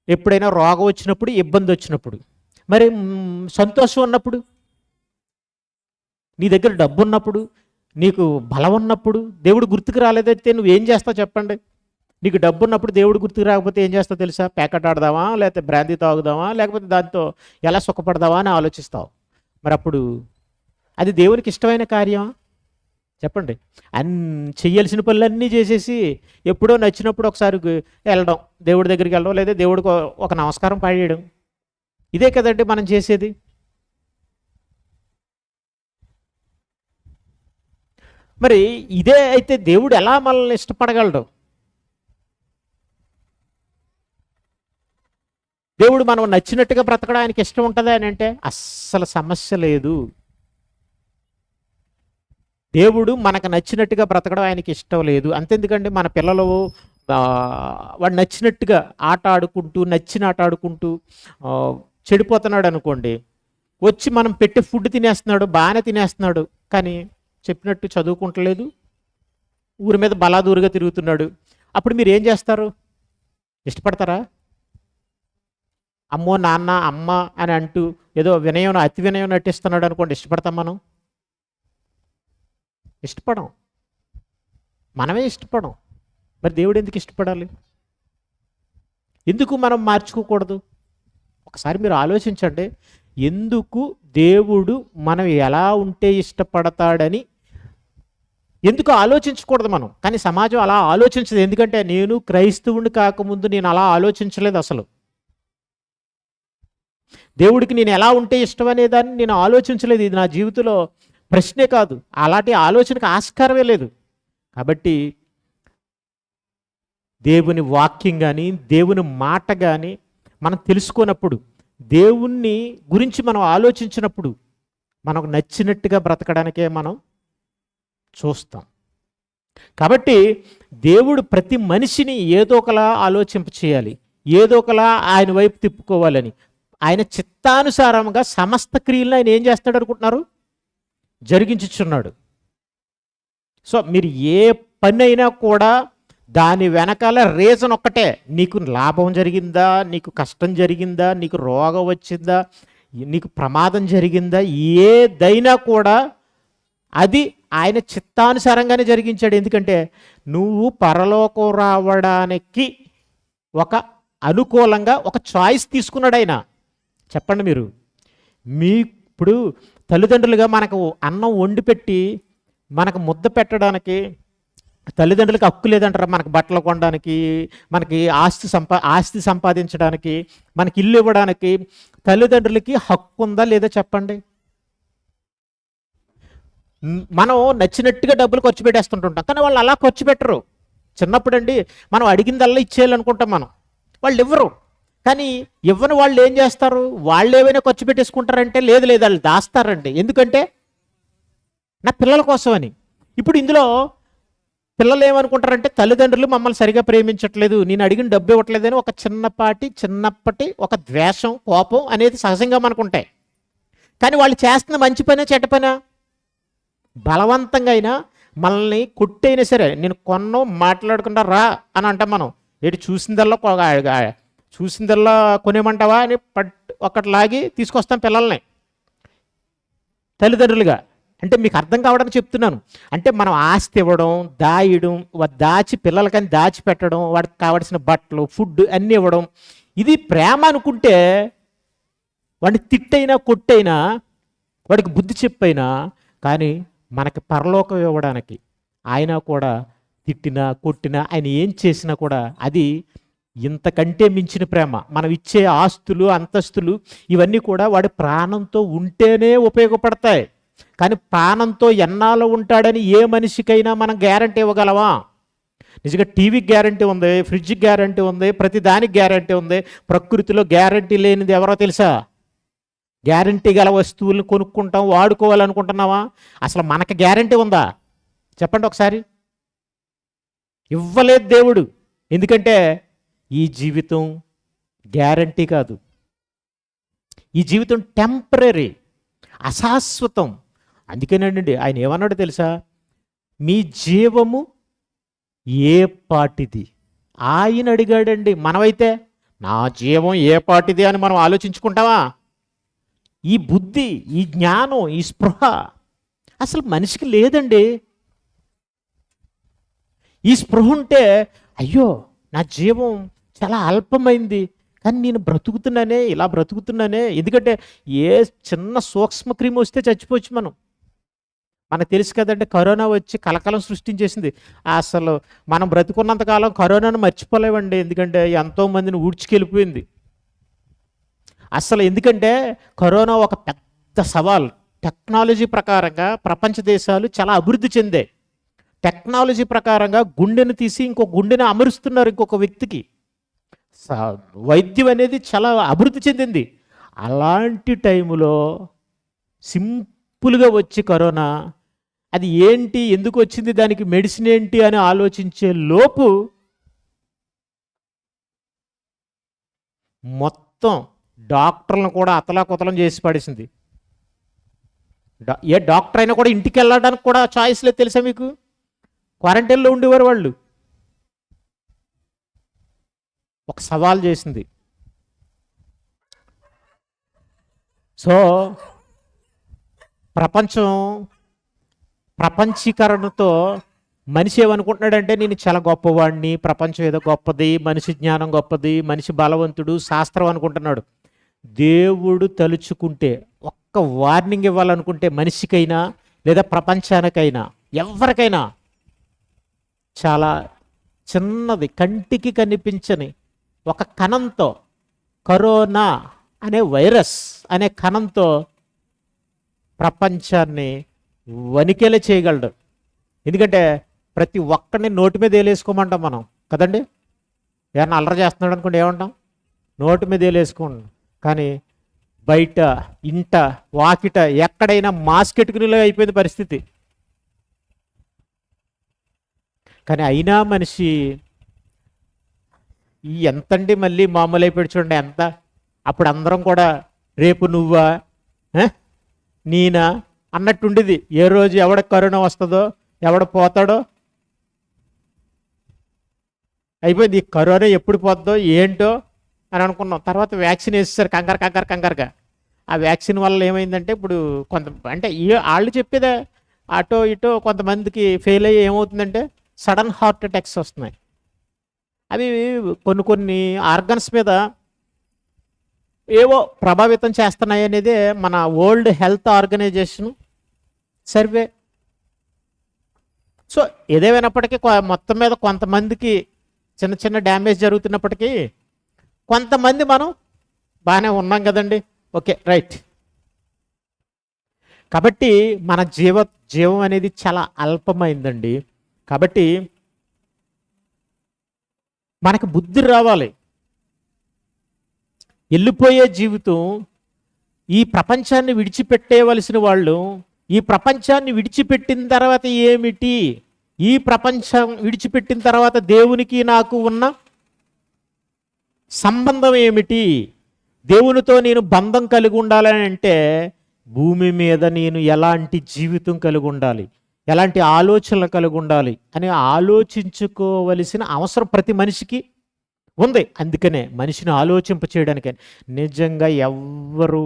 ఎప్పుడైనా రోగం వచ్చినప్పుడు, ఇబ్బంది వచ్చినప్పుడు. మరి సంతోషం ఉన్నప్పుడు, నీ దగ్గర డబ్బు ఉన్నప్పుడు, నీకు బలం ఉన్నప్పుడు దేవుడు గుర్తుకు రాలేదైతే నువ్వేం చేస్తావు చెప్పండి? నీకు డబ్బు ఉన్నప్పుడు దేవుడు గుర్తుకు రాకపోతే ఏం చేస్తావు తెలుసా? ప్యాకెట్ ఆడదామా, లేకపోతే బ్రాందీ తాగుదామా, లేకపోతే దాంతో ఎలా సుఖపడదామా అని ఆలోచిస్తావు. మరి అప్పుడు అది దేవునికి ఇష్టమైన కార్యం చెప్పండి? చెయ్యాల్సిన పనులన్నీ చేసేసి ఎప్పుడో నచ్చినప్పుడు ఒకసారి వెళ్ళడం, దేవుడి దగ్గరికి వెళ్ళడం, లేదా దేవుడికి ఒక నమస్కారం పాడేయడం, ఇదే కదండి మనం చేసేది. మరి ఇదే అయితే దేవుడు ఎలా మనల్ని ఇష్టపడగలడు? దేవుడు మనం నచ్చినట్టుగా బ్రతకడం ఆయనకి ఇష్టం ఉంటుందా అని అంటే అస్సలు సమస్య లేదు. దేవుడు మనకు నచ్చినట్టుగా బ్రతకడం ఆయనకి ఇష్టం లేదు. అంతెందుకండి, మన పిల్లలు వాడు నచ్చినట్టుగా ఆట ఆడుకుంటూ, నచ్చిన ఆట ఆడుకుంటూ చెడిపోతున్నాడు అనుకోండి, వచ్చి మనం పెట్టే ఫుడ్ తినేస్తున్నాడు, బాగానే తినేస్తున్నాడు, కానీ చెప్పినట్టు చదువుకుంటలేదు, ఊరి మీద బలాదూరుగా తిరుగుతున్నాడు. అప్పుడు మీరు ఏం చేస్తారు? ఇష్టపడతారా? అమ్మో నాన్న అమ్మ అని అంటూ ఏదో వినయం, అతి వినయం నటిస్తున్నాడు అనుకోండి, ఇష్టపడతాం మనం? ఇష్టపడం. మనమే ఇష్టపడం. మరి దేవుడు ఎందుకు ఇష్టపడాలి? ఎందుకు మనం మార్చుకోకూడదు? ఒకసారి మీరు ఆలోచించండి. ఎందుకు దేవుడు మనం ఎలా ఉంటే ఇష్టపడతాడని ఎందుకు ఆలోచించకూడదు మనం? కానీ సమాజం అలా ఆలోచించదు. ఎందుకంటే నేను క్రైస్తవుని కాకముందు నేను అలా ఆలోచించలేదు. అసలు దేవుడికి నేను ఎలా ఉంటే ఇష్టం అనేదాన్ని నేను ఆలోచించలేదు. ఇది నా జీవితంలో ప్రశ్నే కాదు, అలాంటి ఆలోచనకు ఆస్కారమే లేదు. కాబట్టి దేవుని వాక్యం కానీ, దేవుని మాట కానీ మనం తెలుసుకున్నప్పుడు, దేవుణ్ణి గురించి మనం ఆలోచించినప్పుడు మనకు నచ్చినట్టుగా బ్రతకడానికే మనం చూస్తాం. కాబట్టి దేవుడు ప్రతి మనిషిని ఏదో ఒకలా ఆలోచింప చేయాలి, ఏదో ఒకలా ఆయన వైపు తిప్పుకోవాలని, ఆయన చిత్తానుసారంగా సమస్త క్రియలను ఆయన ఏం చేస్తాడు అనుకుంటున్నారు? జరిగించుచున్నాడు. సో మీరు ఏ పని అయినా కూడా దాని వెనకాల రీజన్ ఒక్కటే. నీకు లాభం జరిగిందా, నీకు కష్టం జరిగిందా, నీకు రోగం వచ్చిందా, నీకు ప్రమాదం జరిగిందా, ఏదైనా కూడా అది ఆయన చిత్తానుసారంగానే జరిగించాడు. ఎందుకంటే నువ్వు పరలోకం రావడానికి ఒక అనుకూలంగా ఒక చాయిస్ తీసుకున్నాడు ఆయన. చెప్పండి మీరు, మీ ఇప్పుడు తల్లిదండ్రులుగా మనకు అన్నం వండి పెట్టి మనకు ముద్ద పెట్టడానికి తల్లిదండ్రులకు హక్కు లేదంటారా? మనకు బట్టలు కొనడానికి, మనకి ఆస్తి సంపాదించడానికి, మనకి ఇల్లు ఇవ్వడానికి తల్లిదండ్రులకి హక్కు ఉందా లేదా చెప్పండి? మనం నచ్చినట్టుగా డబ్బులు ఖర్చు పెట్టేస్తుంటుంటాం, కానీ వాళ్ళు అలా ఖర్చు పెట్టరు. చిన్నప్పుడు అండి మనం అడిగిందల్లా ఇచ్చేయాలనుకుంటాం, వాళ్ళు ఇవ్వరు. కానీ ఇవ్వని వాళ్ళు ఏం చేస్తారు? వాళ్ళు ఏమైనా ఖర్చు పెట్టేసుకుంటారంటే లేదు లేదు, వాళ్ళు దాస్తారండి. ఎందుకంటే నా పిల్లల కోసం అని. ఇప్పుడు ఇందులో పిల్లలు ఏమనుకుంటారంటే తల్లిదండ్రులు మమ్మల్ని సరిగా ప్రేమించట్లేదు, నేను అడిగిన డబ్బు ఇవ్వట్లేదని ఒక చిన్నప్పటి ఒక ద్వేషం, కోపం అనేది సహజంగా మనకుంటాయి. కానీ వాళ్ళు చేస్తున్న మంచి పని చెడ్డ పని బలవంతంగా అయినా మనల్ని కొట్టైనా సరే నేను కొన్నో మాట్లాడకుండా రా అని అంటాం. మనం ఏంటి చూసిందల్లా కొనేమంటావా అని ఒకటి లాగి తీసుకొస్తాం పిల్లల్ని తల్లిదండ్రులుగా. అంటే మీకు అర్థం కావడానికి చెప్తున్నాను. అంటే మనం ఆస్తి ఇవ్వడం, దాయడం, దాచి పిల్లలకని దాచిపెట్టడం, వాడికి కావాల్సిన బట్టలు, ఫుడ్ అన్నీ ఇవ్వడం, ఇది ప్రేమ అనుకుంటే వాడిని తిట్టైనా కొట్టైనా వాడికి బుద్ధి చెప్పైనా కానీ మనకి పరలోకం ఇవ్వడానికి ఆయన కూడా తిట్టినా కొట్టినా ఆయన ఏం చేసినా కూడా అది ఇంతకంటే మించిన ప్రేమ. మనం ఇచ్చే ఆస్తులు, అంతస్తులు ఇవన్నీ కూడా వాడి ప్రాణంతో ఉంటేనే ఉపయోగపడతాయి. కానీ ప్రాణంతో ఎన్నాళ్ళు ఉంటాడని ఏ మనిషికైనా మనం గ్యారంటీ ఇవ్వగలమా? నిజంగా టీవీకి గ్యారంటీ ఉంది, ఫ్రిడ్జ్కి గ్యారంటీ ఉంది, ప్రతి దానికి గ్యారంటీ ఉంది. ప్రకృతిలో గ్యారంటీ లేనిది ఎవరో తెలుసా? గ్యారంటీ గల వస్తువులను కొనుక్కుంటాం, వాడుకోవాలనుకుంటున్నావా? అసలు మనకి గ్యారంటీ ఉందా చెప్పండి ఒకసారి? ఇవ్వలేదు దేవుడు. ఎందుకంటే ఈ జీవితం గ్యారంటీ కాదు, ఈ జీవితం టెంపరీ, అశాశ్వతం. అందుకేనండి ఆయన ఏమన్నాడు తెలుసా? మీ జీవము ఏ పాటిది? ఆయన అడిగాడండి. మనమైతే నా జీవం ఏ పాటిది అని మనం ఆలోచించుకుంటావా? ఈ బుద్ధి, ఈ జ్ఞానం, ఈ స్పృహ అసలు మనిషికి లేదండి. ఈ స్పృహ ఉంటే అయ్యో నా జీవం చాలా అల్పమైంది, కానీ నేను బ్రతుకుతున్నానే, ఇలా బ్రతుకుతున్నానే. ఎందుకంటే ఏ చిన్న సూక్ష్మక్రిమి వస్తే చచ్చిపోవచ్చు మనం. మనకు తెలుసు కదండి, కరోనా వచ్చి కలకలం సృష్టించేసింది. అసలు మనం బ్రతుకున్నంతకాలం కరోనాను మర్చిపోలేమండి, ఎందుకంటే ఎంతోమందిని ఊడ్చుకెళ్ళిపోయింది. అసలు ఎందుకంటే కరోనా ఒక పెద్ద సవాల్. టెక్నాలజీ ప్రకారంగా ప్రపంచ దేశాలు చాలా అభివృద్ధి చెందాయి. టెక్నాలజీ ప్రకారంగా గుండెను తీసి ఇంకో గుండెని అమరుస్తున్నారు ఇంకొక వ్యక్తికి. వైద్యం అనేది చాలా అభివృద్ధి చెందింది. అలాంటి టైంలో సింపుల్గా వచ్చి కరోనా, అది ఏంటి, ఎందుకు వచ్చింది, దానికి మెడిసిన్ ఏంటి అని ఆలోచించే లోపు మొత్తం డాక్టర్లను కూడా అతలాకుతలం చేసి పడేసింది. ఏ డాక్టర్ అయినా కూడా ఇంటికి వెళ్ళడానికి కూడా చాయిస్ లేదు తెలుసా మీకు? క్వారంటైన్లో ఉండేవారు వాళ్ళు. ఒక సవాల్ చేసింది. సో ప్రపంచీకరణతో మనిషి ఏమనుకుంటున్నాడంటే, నేను చాలా గొప్పవాడిని, ప్రపంచం ఏదో గొప్పది, మనిషి జ్ఞానం గొప్పది, మనిషి బలవంతుడు, శాస్త్రం అనుకుంటున్నాడు. దేవుడు తలుచుకుంటే, ఒక్క వార్నింగ్ ఇవ్వాలనుకుంటే మనిషికైనా లేదా ప్రపంచానికైనా ఎవరికైనా చాలా చిన్నది, కంటికి కనిపించని ఒక కణంతో, కరోనా అనే వైరస్ అనే కణంతో ప్రపంచాన్ని వణికేలా చేయగలడు. ఎందుకంటే ప్రతి ఒక్కడిని నోటి మీద వేలేసుకోమంటాం మనం కదండి. ఏమన్నా అల్లరి చేస్తున్నాడు అనుకోండి, ఏమంటాం? నోటి మీద వేలేసుకోండి. కానీ బయట, ఇంట, వాకిట, ఎక్కడైనా మాస్క్ ఎట్టుకునేలా అయిపోయింది పరిస్థితి. కానీ అయినా మనిషి ఎంతండి మళ్ళీ మామూలు అయిపోయి చూడండి, ఎంత. అప్పుడు అందరం కూడా రేపు నువ్వా నేనా అన్నట్టుండేది. ఏ రోజు ఎవడ కరోనా వస్తుందో, ఎవడ పోతాడో అయిపోయింది. ఈ కరోనా ఎప్పుడు పోతుందో ఏంటో అని అనుకున్నాం. తర్వాత వ్యాక్సిన్ వేసేసారు కంగారుగా. ఆ వ్యాక్సిన్ వల్ల ఏమైందంటే ఇప్పుడు అంటే వాళ్ళు చెప్పేదే అటో ఇటో కొంతమందికి ఫెయిల్ అయ్యి ఏమవుతుందంటే సడన్ హార్ట్ అటాక్స్ వస్తున్నాయి. అవి కొన్ని ఆర్గన్స్ మీద ఏవో ప్రభావితం చేస్తున్నాయి అనేది మన world health organization survey. So ఏదేమైనప్పటికీ మొత్తం మీద కొంతమందికి చిన్న చిన్న డ్యామేజ్ జరుగుతున్నప్పటికీ కొంతమంది మనం బాగానే ఉన్నాం కదండి. Okay, right. కాబట్టి మన జీవం అనేది చాలా అల్పమైందండి. కాబట్టి మనకు బుద్ధి రావాలి. వెళ్ళిపోయే జీవితం, ఈ ప్రపంచాన్ని విడిచిపెట్టేవలసిన వాళ్ళు ఈ ప్రపంచాన్ని విడిచిపెట్టిన తర్వాత ఏమిటి, ఈ ప్రపంచం విడిచిపెట్టిన తర్వాత దేవునికి నాకు ఉన్న సంబంధం ఏమిటి, దేవునితో నేను బంధం కలిగి ఉండాలని అంటే భూమి మీద నేను ఎలాంటి జీవితం కలిగి ఉండాలి, ఎలాంటి ఆలోచనలు కలిగి ఉండాలి అని ఆలోచించుకోవలసిన అవసరం ప్రతి మనిషికి ఉంది. అందుకనే మనిషిని ఆలోచింప చేయడానికే నిజంగా ఎవ్వరు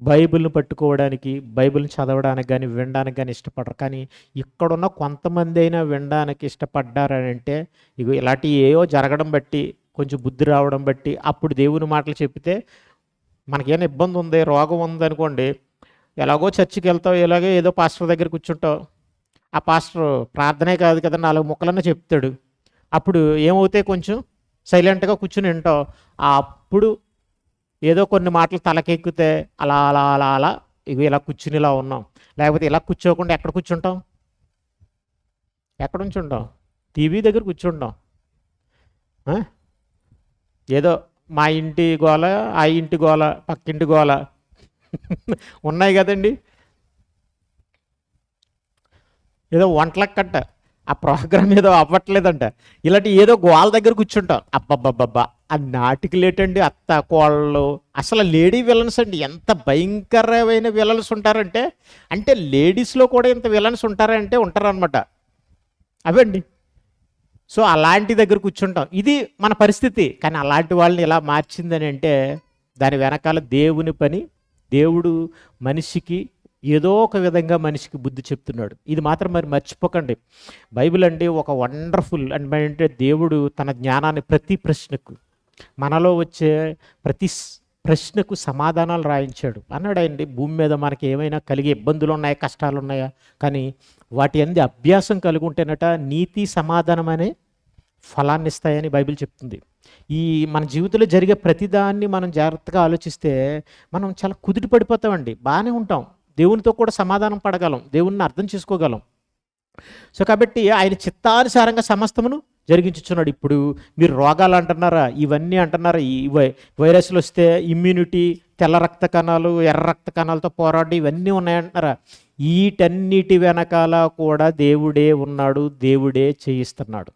బైబిల్ని పట్టుకోవడానికి, బైబిల్ని చదవడానికి కానీ వినడానికి కానీ ఇష్టపడరు. కానీ ఇక్కడున్న కొంతమంది అయినా వినడానికి ఇష్టపడ్డారని అంటే ఇగో ఇలాంటి ఏవో జరగడం బట్టి, కొంచెం బుద్ధి రావడం బట్టి, అప్పుడు దేవుని మాటలు చెప్తే మనకేమైనా ఇబ్బంది ఉంది, రోగం ఉందనుకోండి, ఎలాగో చర్చికి వెళ్తావు, ఇలాగే ఏదో పాస్టర్ దగ్గర కూర్చుంటావు. ఆ పాస్టర్ ప్రార్థనే కాదు కదా, 4 ముక్కలన్నా చెప్తాడు. అప్పుడు ఏమవుతాయి, కొంచెం సైలెంట్గా కూర్చుని వింటావు. అప్పుడు ఏదో కొన్ని మాటలు తలకెక్కితే అలా అలా అలా అలా ఇవి ఇలా కూర్చుని ఇలా ఉన్నాం. లేకపోతే ఇలా కూర్చోకుండా ఎక్కడ కూర్చుంటాం? ఎక్కడ ఉంచుంటాం? టీవీ దగ్గర కూర్చుంటాం. ఏదో మా ఇంటి గోల, ఆ ఇంటి గోల, పక్కింటి గోల ఉన్నాయి కదండి. ఏదో వంటలకు కట్ట ఆ ప్రోగ్రామ్ ఏదో అవ్వట్లేదంట, ఇలాంటి ఏదో గోల దగ్గర కూర్చుంటాం. అబ్బబ్బబ్బబ్బా, ఆ నాటికలేటండి, అత్త కోళ్ళు, అసలు లేడీ విలన్స్ అండి, ఎంత భయంకరమైన విలన్స్ ఉంటారంటే, అంటే లేడీస్లో కూడా ఇంత విలన్స్ ఉంటారంటే ఉంటారనమాట అవండి. సో అలాంటి దగ్గర కూర్చుంటాం. ఇది మన పరిస్థితి. కానీ అలాంటి వాళ్ళని ఇలా మార్చిందని అంటే దాని వెనకాల దేవుని పని. దేవుడు మనిషికి ఏదో ఒక విధంగా మనిషికి బుద్ధి చెప్తున్నాడు. ఇది మాత్రం మరి మర్చిపోకండి. బైబిల్ అండి ఒక వండర్ఫుల్ అంటే దేవుడు తన జ్ఞానాన్ని ప్రతి ప్రశ్నకు, మనలో వచ్చే ప్రతి ప్రశ్నకు సమాధానాలు రాయించాడు. అన్నాడండి, భూమి మీద మనకి ఏమైనా కలిగే ఇబ్బందులు ఉన్నాయా, కష్టాలు ఉన్నాయా, కానీ వాటి అంది అభ్యాసం కలిగి ఉంటేనట నీతి సమాధానం అనే ఫలాన్ని ఇస్తాయని బైబిల్ చెప్తుంది. ఈ మన జీవితంలో జరిగే ప్రతిదాన్ని మనం జాగ్రత్తగా ఆలోచిస్తే మనం చాలా కుదుట పడిపోతామండి. బాగానే ఉంటాం, దేవునితో కూడా సమాధానం పడగలం, దేవుణ్ణి అర్థం చేసుకోగలం. సో కాబట్టి ఆయన చిత్తానుసారంగా సమస్తమును జరిగించుచున్నాడు. ఇప్పుడు మీరు రోగాలు అంటున్నారా, ఇవన్నీ అంటున్నారా, ఈ వైరస్లు వస్తే ఇమ్యూనిటీ, తెల్ల రక్త కణాలు ఎర్ర రక్త కణాలతో పోరాడి ఇవన్నీ ఉన్నాయంటున్నారా, వీటన్నిటి వెనకాల కూడా దేవుడే ఉన్నాడు, దేవుడే చేయిస్తున్నాడు.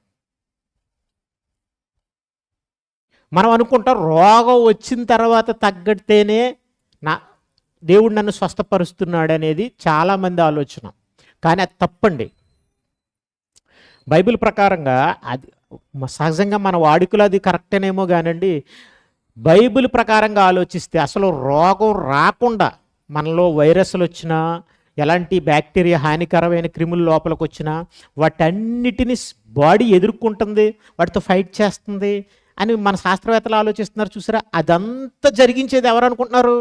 మనం అనుకుంటాం రోగం వచ్చిన తర్వాత తగ్గడితేనే దేవుడు నన్ను స్వస్థపరుస్తున్నాడు అనేది చాలామంది ఆలోచన, కానీ అది తప్పండి. బైబిల్ ప్రకారంగా అది సహజంగా మన వాడుకలో అది కరెక్టేనేమో కానండి, బైబిల్ ప్రకారంగా ఆలోచిస్తే అసలు రోగం రాకుండా మనలో వైరస్లు వచ్చినా, ఎలాంటి బ్యాక్టీరియా హానికరమైన క్రిములు లోపలికి వచ్చినా వాటన్నిటిని బాడీ ఎదుర్కొంటుంది, వాటితో ఫైట్ చేస్తుంది అని మన శాస్త్రవేత్తలు ఆలోచిస్తున్నారు. చూసారా, అదంతా జరిగించేది ఎవరు అనుకుంటున్నారు?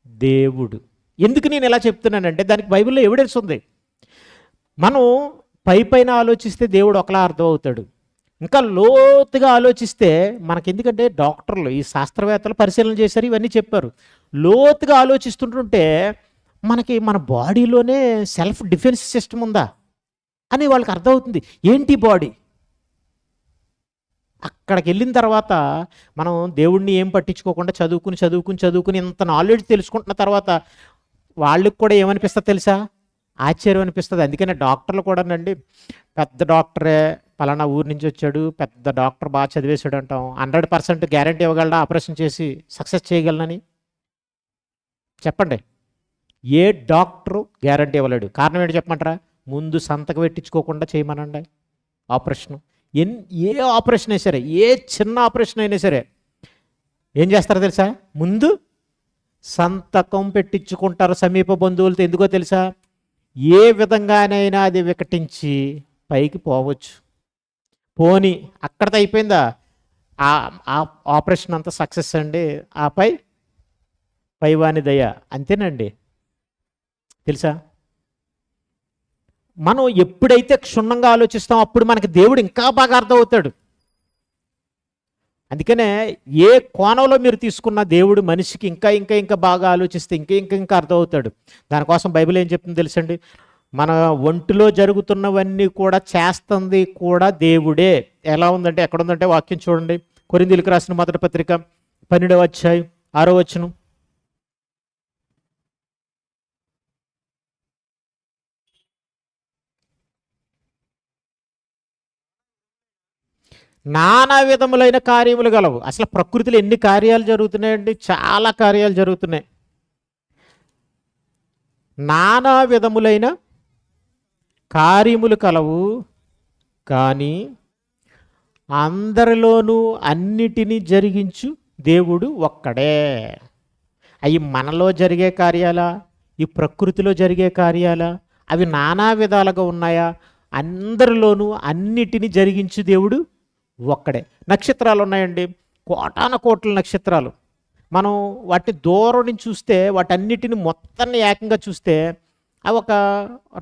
దేవుడు. ఎందుకు నేను ఇలా చెప్తున్నానంటే దానికి బైబిల్లో ఎవిడెన్స్ ఉంది. మనం పైన ఆలోచిస్తే దేవుడు ఒకలా అర్థమవుతాడు, ఇంకా లోతుగా ఆలోచిస్తే మనకెందుకంటే డాక్టర్లు, ఈ శాస్త్రవేత్తలు పరిశీలన చేశారు, ఇవన్నీ చెప్పారు. లోతుగా ఆలోచిస్తుంటుంటే మనకి మన బాడీలోనే సెల్ఫ్ డిఫెన్స్ సిస్టమ్ ఉందా అని వాళ్ళకి అర్థమవుతుంది. ఏంటి బాడీ? అక్కడికి వెళ్ళిన తర్వాత మనం దేవుడిని ఏం పట్టించుకోకుండా చదువుకుని ఇంత నాలెడ్జ్ తెలుసుకుంటున్న తర్వాత వాళ్ళకి కూడా ఏమనిపిస్తుంది తెలుసా? ఆశ్చర్యం అనిపిస్తుంది. అందుకనే డాక్టర్లు కూడానండి, పెద్ద డాక్టరే పలానా ఊరి నుంచి వచ్చాడు, పెద్ద డాక్టర్ బాగా చదివేశాడు అంటాం, 100% గ్యారంటీ ఇవ్వగలడా ఆపరేషన్ చేసి సక్సెస్ చేయగలనని? చెప్పండి. ఏ డాక్టరు గ్యారంటీ ఇవ్వలేడు. కారణం ఏంటి చెప్పమంటారా? ముందు సంతకం పెట్టించుకోకుండా చేయమనండి ఆపరేషన్. ఏ ఆపరేషన్ అయినా సరే, ఏ చిన్న ఆపరేషన్ అయినా సరే ఏం చేస్తారో తెలుసా? ముందు సంతకం పెట్టించుకుంటారు సమీప బంధువులతో. ఎందుకో తెలుసా? ఏ విధంగానైనా అది వికటించి పైకి పోవచ్చు. పోని అక్కడితో అయిపోయిందా? ఆ ఆపరేషన్ అంతా సక్సెస్ అండి. ఆ పైవాని దయ అంతేనండి. తెలుసా, మనం ఎప్పుడైతే క్షుణ్ణంగా ఆలోచిస్తామో అప్పుడు మనకి దేవుడు ఇంకా బాగా అర్థమవుతాడు. అందుకనే ఏ కోణంలో మీరు తీసుకున్న దేవుడు మనిషికి ఇంకా ఇంకా ఇంకా బాగా ఆలోచిస్తే ఇంకా అర్థమవుతాడు. దానికోసం బైబిల్ ఏం చెప్తుందో తెలుసండి, మన ఒంటిలో జరుగుతున్నవన్నీ కూడా చేస్తుంది కూడా దేవుడే. ఎలా ఉందంటే, ఎక్కడ ఉందంటే వాక్యం చూడండి, కొరింథీయులకు రాసిన మొదటి పత్రిక 12వ అధ్యాయం 6వ వచనం. నానా విధములైన కార్యములు గలవు. అసలు ప్రకృతిలో ఎన్ని కార్యాలు జరుగుతున్నాయండి? చాలా కార్యాలు జరుగుతున్నాయి. నానా విధములైన కార్యములు కలవు, కానీ అందరిలోనూ అన్నిటినీ జరిగించు దేవుడు ఒక్కడే. అవి మనలో జరిగే కార్యాలా, ఈ ప్రకృతిలో జరిగే కార్యాలా? అవి నానా విధాలుగా ఉన్నాయా? అందరిలోనూ అన్నిటినీ జరిగించు దేవుడు ఒక్కడే. నక్షత్రాలు ఉన్నాయండి, కోటాన కోట్ల నక్షత్రాలు. మనం వాటిని దూరం నుంచి చూస్తే, వాటన్నిటిని మొత్తాన్ని ఏకంగా చూస్తే అవి ఒక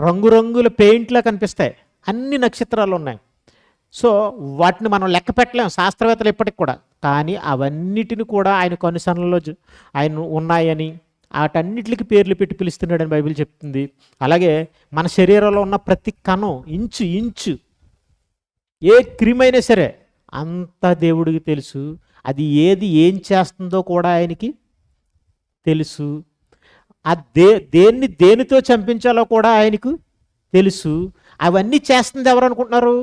రంగురంగుల పెయింట్లా కనిపిస్తాయి. అన్ని నక్షత్రాలు ఉన్నాయి. సో వాటిని మనం లెక్క పెట్టలేం శాస్త్రవేత్తలు ఇప్పటికి కూడా. కానీ అవన్నిటిని కూడా ఆయన కనుసనలో ఆయన ఉన్నాయని, వాటన్నిటికి పేర్లు పెట్టి పిలుస్తున్నాడని బైబిల్ చెప్తుంది. అలాగే మన శరీరంలో ఉన్న ప్రతి కణం, ఇంచు ఏ క్రిమైనా సరే అంతా దేవుడికి తెలుసు. అది ఏం చేస్తుందో కూడా ఆయనకి తెలుసు. ఆ దేనితో చంపించాలో కూడా ఆయనకు తెలుసు. అవన్నీ చేస్తుంది ఎవరు అనుకుంటున్నారు?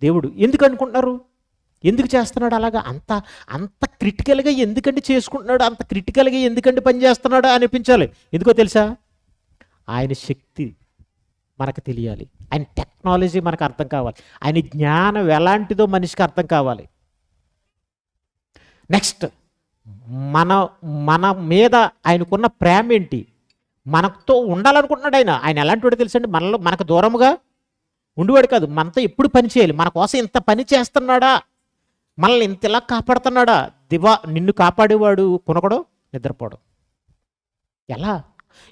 దేవుడు. ఎందుకు అనుకుంటున్నారు? ఎందుకు చేస్తున్నాడు అలాగా? అంత క్రిటికల్గా ఎందుకంటే చేసుకుంటున్నాడు, అంత క్రిటికల్గా ఎందుకంటే పనిచేస్తున్నాడు అనిపించాలి. ఎందుకో తెలుసా? ఆయన శక్తి మనకు తెలియాలి, ఆయన టెక్నాలజీ మనకు అర్థం కావాలి, ఆయన జ్ఞానం ఎలాంటిదో మనిషికి అర్థం కావాలి. నెక్స్ట్ మన మీద ఆయనకున్న ప్రేమ ఏంటి, మనతో ఉండాలనుకుంటున్నాడు ఆయన. ఆయన ఎలాంటి వాడు తెలుసండి? మనకు దూరముగా ఉండేవాడు కాదు, మనతో ఎప్పుడు పని చేయాలి. మన కోసం ఇంత పని చేస్తున్నాడా, మనల్ని ఇంతలా కాపాడుతున్నాడా. నిన్ను కాపాడేవాడు కొనకడు, నిద్రపోడు. ఎలా?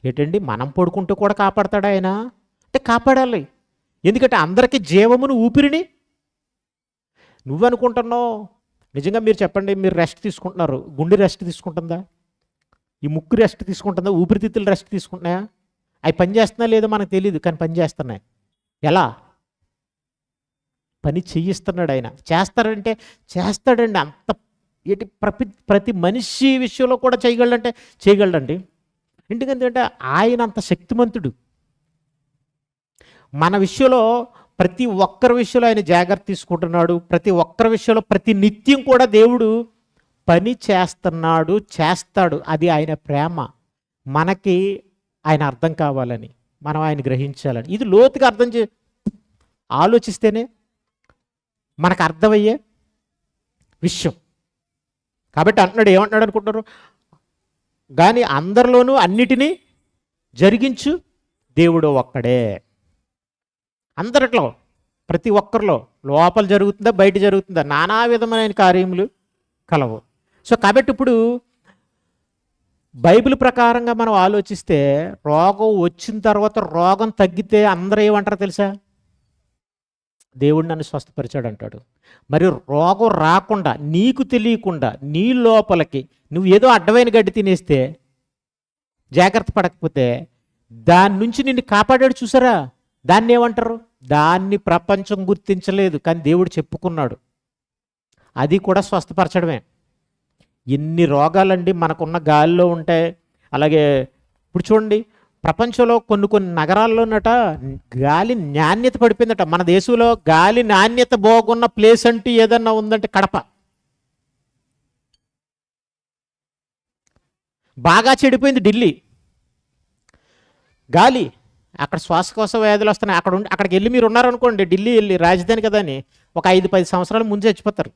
ఏంటండి, మనం పడుకుంటూ కూడా కాపాడతాడా ఆయన? అంటే కాపాడాలి. ఎందుకంటే అందరికీ జీవమును ఊపిరిని నువ్వనుకుంటున్నావు. నిజంగా మీరు చెప్పండి, మీరు రెస్ట్ తీసుకుంటున్నారు, గుండె రెస్ట్ తీసుకుంటుందా? ఈ ముక్కు రెస్ట్ తీసుకుంటుందా? ఊపిరితిత్తులు రెస్ట్ తీసుకుంటున్నాయా? అవి పని చేస్తున్నా లేదో మనకు తెలియదు, కానీ పని చేస్తున్నాయి. ఎలా? పని చేయిస్తున్నాడు ఆయన. చేస్తాడంటే చేస్తాడండి. అంత ప్రతి మనిషి విషయంలో కూడా చేయగలడంటే చేయగలడండి. ఎందుకంటే ఆయన అంత శక్తిమంతుడు. మన విషయంలో ప్రతి ఒక్కరి విషయంలో ఆయన జాగ్రత్త తీసుకుంటున్నాడు. ప్రతి ఒక్కరి విషయంలో ప్రతి నిత్యం కూడా దేవుడు పని చేస్తాడు. అది ఆయన ప్రేమ. మనకి ఆయన అర్థం కావాలని, మనం ఆయన గ్రహించాలని, ఇది లోతుగా ఆలోచిస్తేనే మనకు అర్థమయ్యే విషయం. కాబట్టి అంటున్నాడు, ఏమంటున్నాడు అనుకుంటున్నారు? కానీ అందరిలోనూ అన్నిటినీ జరిగించు దేవుడు ఒక్కడే. అందరిలో, ప్రతి ఒక్కరిలో, లోపల జరుగుతుందా బయట జరుగుతుందా, నానా విధమైన కార్యములు కలవు. సో కాబట్టి ఇప్పుడు బైబిల్ ప్రకారంగా మనం ఆలోచిస్తే, రోగం వచ్చిన తర్వాత రోగం తగ్గితే అందరూ ఏమంటారు తెలుసా? దేవుడు నన్ను స్వస్థపరిచాడు అంటాడు. మరి రోగం రాకుండా, నీకు తెలియకుండా, నీ లోపలికి నువ్వు ఏదో అడ్డమైన గడ్డి తినేస్తే, జాగ్రత్త పడకపోతే, దాని నుంచి నిన్ను కాపాడాడు చూసారా, దాన్ని ఏమంటారు? దాన్ని ప్రపంచం గుర్తించలేదు, కానీ దేవుడు చెప్పుకున్నాడు. అది కూడా స్వస్థపరచడమే. ఎన్ని రోగాలండి మనకున్న గాలిలో ఉంటాయి. అలాగే ఇప్పుడు చూడండి, ప్రపంచంలో కొన్ని నగరాల్లోనట గాలి నాణ్యత పడిపోయిందట. మన దేశంలో గాలి నాణ్యత బాగున్న ప్లేస్ అంటూ ఏదన్నా ఉందంటే కడప. బాగా చెడిపోయింది ఢిల్లీ గాలి. అక్కడ శ్వాసకోశ వ్యాధులు వస్తున్నాయి. అక్కడికి వెళ్ళి మీరు ఉన్నారనుకోండి, ఢిల్లీ వెళ్ళి, రాజధాని కదా అని, ఒక 5-10 సంవత్సరాల ముందు చచ్చిపోతారు.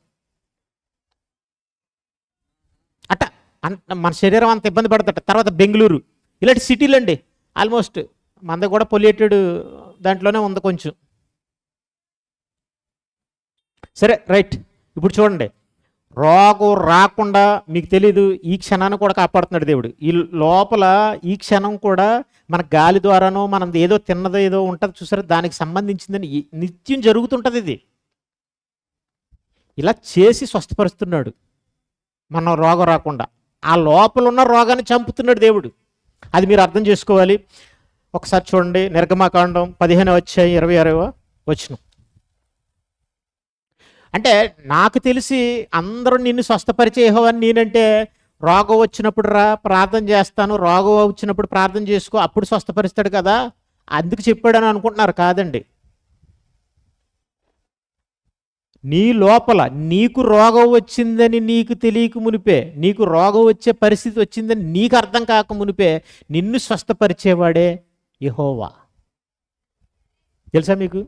మన శరీరం అంత ఇబ్బంది పడుతుంట. తర్వాత బెంగళూరు, ఇలాంటి సిటీలు అండి, ఆల్మోస్ట్ మనది కూడా పొల్యూటెడ్ దాంట్లోనే ఉంది కొంచెం. సరే, రైట్. ఇప్పుడు చూడండి, రోగం రాకుండా మీకు తెలీదు, ఈ క్షణాన్ని కూడా కాపాడుతున్నాడు దేవుడు. ఈ లోపల ఈ క్షణం కూడా మన గాలి ద్వారానో, మనం ఏదో తిన్నదో ఏదో ఉంటుంది చూసారా, దానికి సంబంధించిందని నిత్యం జరుగుతుంటుంది. ఇది ఇలా చేసి స్వస్థపరుస్తున్నాడు మనం రోగం రాకుండా. ఆ లోపల ఉన్న రోగాన్ని చంపుతున్నాడు దేవుడు. అది మీరు అర్థం చేసుకోవాలి. ఒకసారి చూడండి, నిర్గమకాండం 15:26 వచనం. అంటే నాకు తెలిసి అందరూ నిన్ను స్వస్థపరిచే యెహోవాని నేనంటే, రోగం వచ్చినప్పుడు రా ప్రార్థన చేస్తాను, రోగం వచ్చినప్పుడు ప్రార్థన చేసుకో, అప్పుడు స్వస్థపరుస్తాడు కదా, అందుకు చెప్పాడని అనుకుంటున్నారు. కాదండి. నీ లోపల నీకు రోగం వచ్చిందని నీకు తెలియక మునిపే, నీకు రోగం వచ్చే పరిస్థితి వచ్చిందని నీకు అర్థం కాక మునిపే, నిన్ను స్వస్థపరిచేవాడే యెహోవా. తెలుసా మీకు?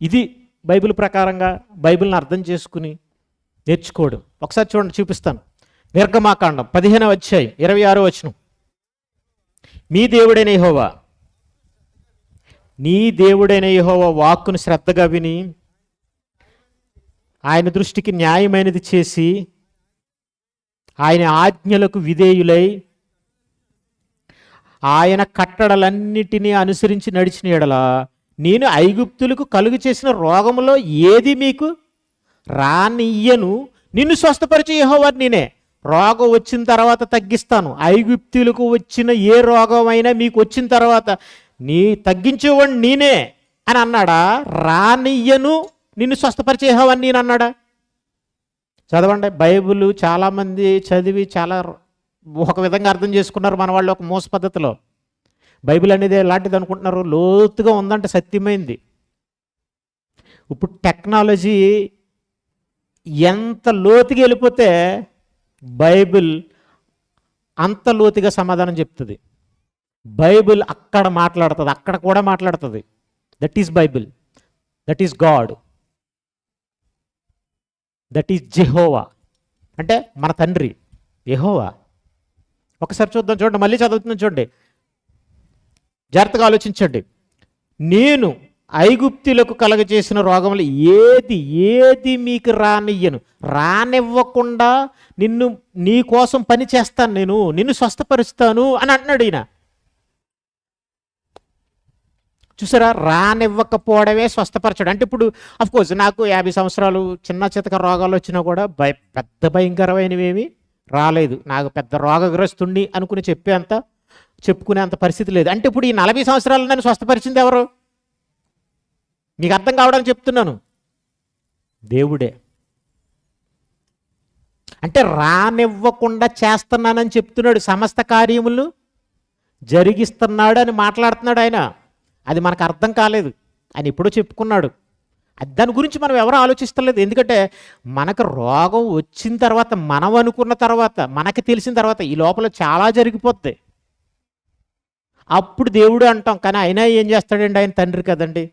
ఇది బైబిల్ ప్రకారంగా బైబిల్ని అర్థం చేసుకుని నేర్చుకోవడం. ఒకసారి చూడండి, చూపిస్తాను. నిర్గమాకాండం 15:26 వచనం. మీ దేవుడైన యెహోవా, నీ దేవుడైన యెహోవా వాక్కును శ్రద్ధగా విని ఆయన దృష్టికి న్యాయమైనది చేసి ఆయన ఆజ్ఞలకు విధేయులై ఆయన కట్టడలన్నిటినీ అనుసరించి నడిచిన యెడల నేను ఐగుప్తులకు కలుగు చేసిన రోగములో ఏది మీకు రానియ్యను, నిన్ను స్వస్థపరిచే యెహోవాని నేనే. రోగం వచ్చిన తర్వాత తగ్గిస్తాను. ఐగుప్తులకు వచ్చిన ఏ రోగమైనా మీకు వచ్చిన తర్వాత తగ్గించేవాడిని నేనే అని అన్నాడా? రానియ్యను, నిన్ను స్వస్థపరిచే యెహోవాని నేను అన్నాడా? చదవండి. బైబిల్ చాలామంది చదివి చాలా ఒక విధంగా అర్థం చేసుకున్నారు మన వాళ్ళు, ఒక మోస పద్ధతిలో. బైబిల్ అనేది ఎలాంటిది అనుకుంటున్నారు? లోతుగా ఉందంటే సత్యమైంది. ఇప్పుడు టెక్నాలజీ ఎంత లోతుగా వెళ్ళిపోతే బైబిల్ అంత లోతుగా సమాధానం చెప్తుంది. బైబిల్ అక్కడ మాట్లాడుతుంది, అక్కడ కూడా మాట్లాడుతుంది. That is Bible, that is God, that is Jehovah. అంటే మన తండ్రి యెహోవా. ఒకసారి చూద్దాం, చూడండి, మళ్ళీ చదువుతున్నాం చూడండి. జాగ్రత్తగా ఆలోచించండి. నేను ఐగుప్తులకు కలగజేసిన రోగములు ఏది ఏది మీకు రానియ్యను, రానివ్వకుండా నీ కోసం పని చేస్తాను, నిన్ను స్వస్థపరుస్తాను అని అంటున్నాడు ఈయన. చూసారా, రానివ్వకపోవడమే స్వస్థపరచడం అంటే. ఇప్పుడు అఫ్కోర్స్ నాకు 50 సంవత్సరాలు చిన్న చితక రోగాలు వచ్చినా కూడా పెద్ద భయంకరమైనవేమి రాలేదు. నాకు పెద్ద రోగగ్రస్తుణ్ణి అనుకుని చెప్పుకునేంత పరిస్థితి లేదు. అంటే ఇప్పుడు ఈ 40 సంవత్సరాలు నన్ను స్వస్థపరిచింది ఎవరు? మీకు అర్థం కావడానికి చెప్తున్నాను, దేవుడే. అంటే రానివ్వకుండా చేస్తున్నానని చెప్తున్నాడు, సమస్త కార్యములను జరిగిస్తున్నాడు అని మాట్లాడుతున్నాడు ఆయన. అది మనకు అర్థం కాలేదు, ఆయన ఎప్పుడో చెప్పుకున్నాడు. దాని గురించి మనం ఎవరు ఆలోచిస్తలేదు. ఎందుకంటే మనకు రోగం వచ్చిన తర్వాత, మనం అనుకున్న తర్వాత, మనకి తెలిసిన తర్వాత ఈ లోపల చాలా జరిగిపోద్ది. అప్పుడు దేవుడు అంటాం. కానీ అయినా ఏం చేస్తాడండి, ఆయన తండ్రి కదండి.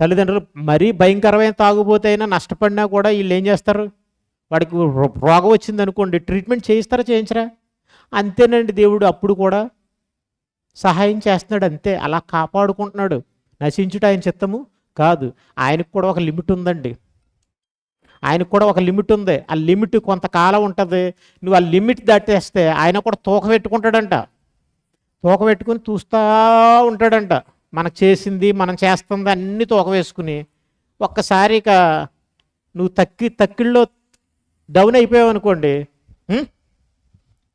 తల్లిదండ్రులు మరీ భయంకరమైన తాగుబోతే అయినా నష్టపడినా కూడా వీళ్ళు ఏం చేస్తారు, వాడికి రోగం వచ్చింది అనుకోండి, ట్రీట్మెంట్ చేయిస్తారా చేయించరా? అంతేనండి. దేవుడు అప్పుడు కూడా సహాయం చేస్తున్నాడు, అంతే. అలా కాపాడుకుంటున్నాడు. నశించుట ఆయన చిత్తము కాదు. ఆయనకు కూడా ఒక లిమిట్ ఉందండి. ఆయనకు కూడా ఒక లిమిట్ ఉంది. ఆ లిమిట్ కొంతకాలం ఉంటుంది. నువ్వు ఆ లిమిట్ దాటేస్తే ఆయన కూడా తూక పెట్టుకుంటాడంట. తూక పెట్టుకుని చూస్తూ ఉంటాడంట. మనకు చేసింది, మనం చేస్తుంది అన్నీ తూక వేసుకుని ఒక్కసారి ఇక నువ్వు తక్కిళ్ళలో డౌన్ అయిపోయావు అనుకోండి,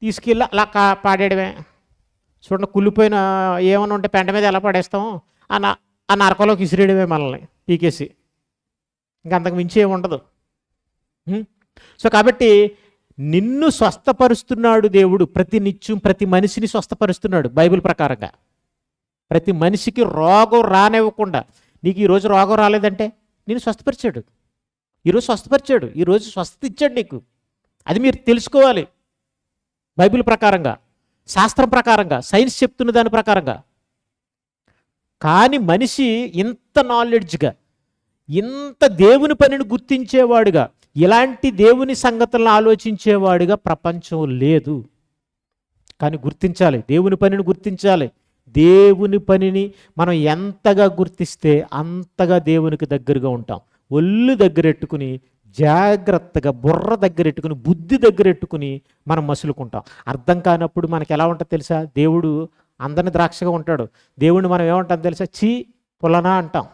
తీసుకెళ్ళి అలా పాడేయడమే. చూడండి, కుళ్ళిపోయిన ఏమైనా ఉంటే పెంట మీద ఎలా పడేస్తాం, ఆ నరకంలోకి విసిరేయడమే మనల్ని పీకేసి. ఇంకంతకు మించి ఏమి ఉండదు. సో కాబట్టి నిన్ను స్వస్థపరుస్తున్నాడు దేవుడు. ప్రతి నిత్యం ప్రతి మనిషిని స్వస్థపరుస్తున్నాడు బైబిల్ ప్రకారంగా. ప్రతి మనిషికి రోగం రానివ్వకుండా. నీకు ఈరోజు రోగం రాలేదంటే నేను స్వస్థపరిచాడు, ఈరోజు స్వస్థపరిచాడు, ఈరోజు స్వస్థత ఇచ్చాడు నీకు. అది మీరు తెలుసుకోవాలి బైబిల్ ప్రకారంగా, శాస్త్రం ప్రకారంగా, సైన్స్ చెప్తున్న దాని ప్రకారంగా. కానీ మనిషి ఇంత నాలెడ్జ్గా, ఇంత దేవుని పనిని గుర్తించేవాడుగా, ఇలాంటి దేవుని సంగతులను ఆలోచించేవాడుగా ప్రపంచం లేదు. కానీ గుర్తించాలి, దేవుని పనిని గుర్తించాలి. దేవుని పనిని మనం ఎంతగా గుర్తిస్తే అంతగా దేవునికి దగ్గరగా ఉంటాం. ఒళ్ళు దగ్గరెట్టుకుని, జాగ్రత్తగా బుర్ర దగ్గరెట్టుకుని, బుద్ధి దగ్గరెట్టుకుని మనం మసులుకుంటాం. అర్థం కానప్పుడు మనకి ఎలా ఉంటుంది తెలుసా? దేవుడు అందరిని ద్రాక్షగా ఉంటాడు, దేవుడిని మనం ఏమంటాం తెలుసా? చీ పులనా అంటాం.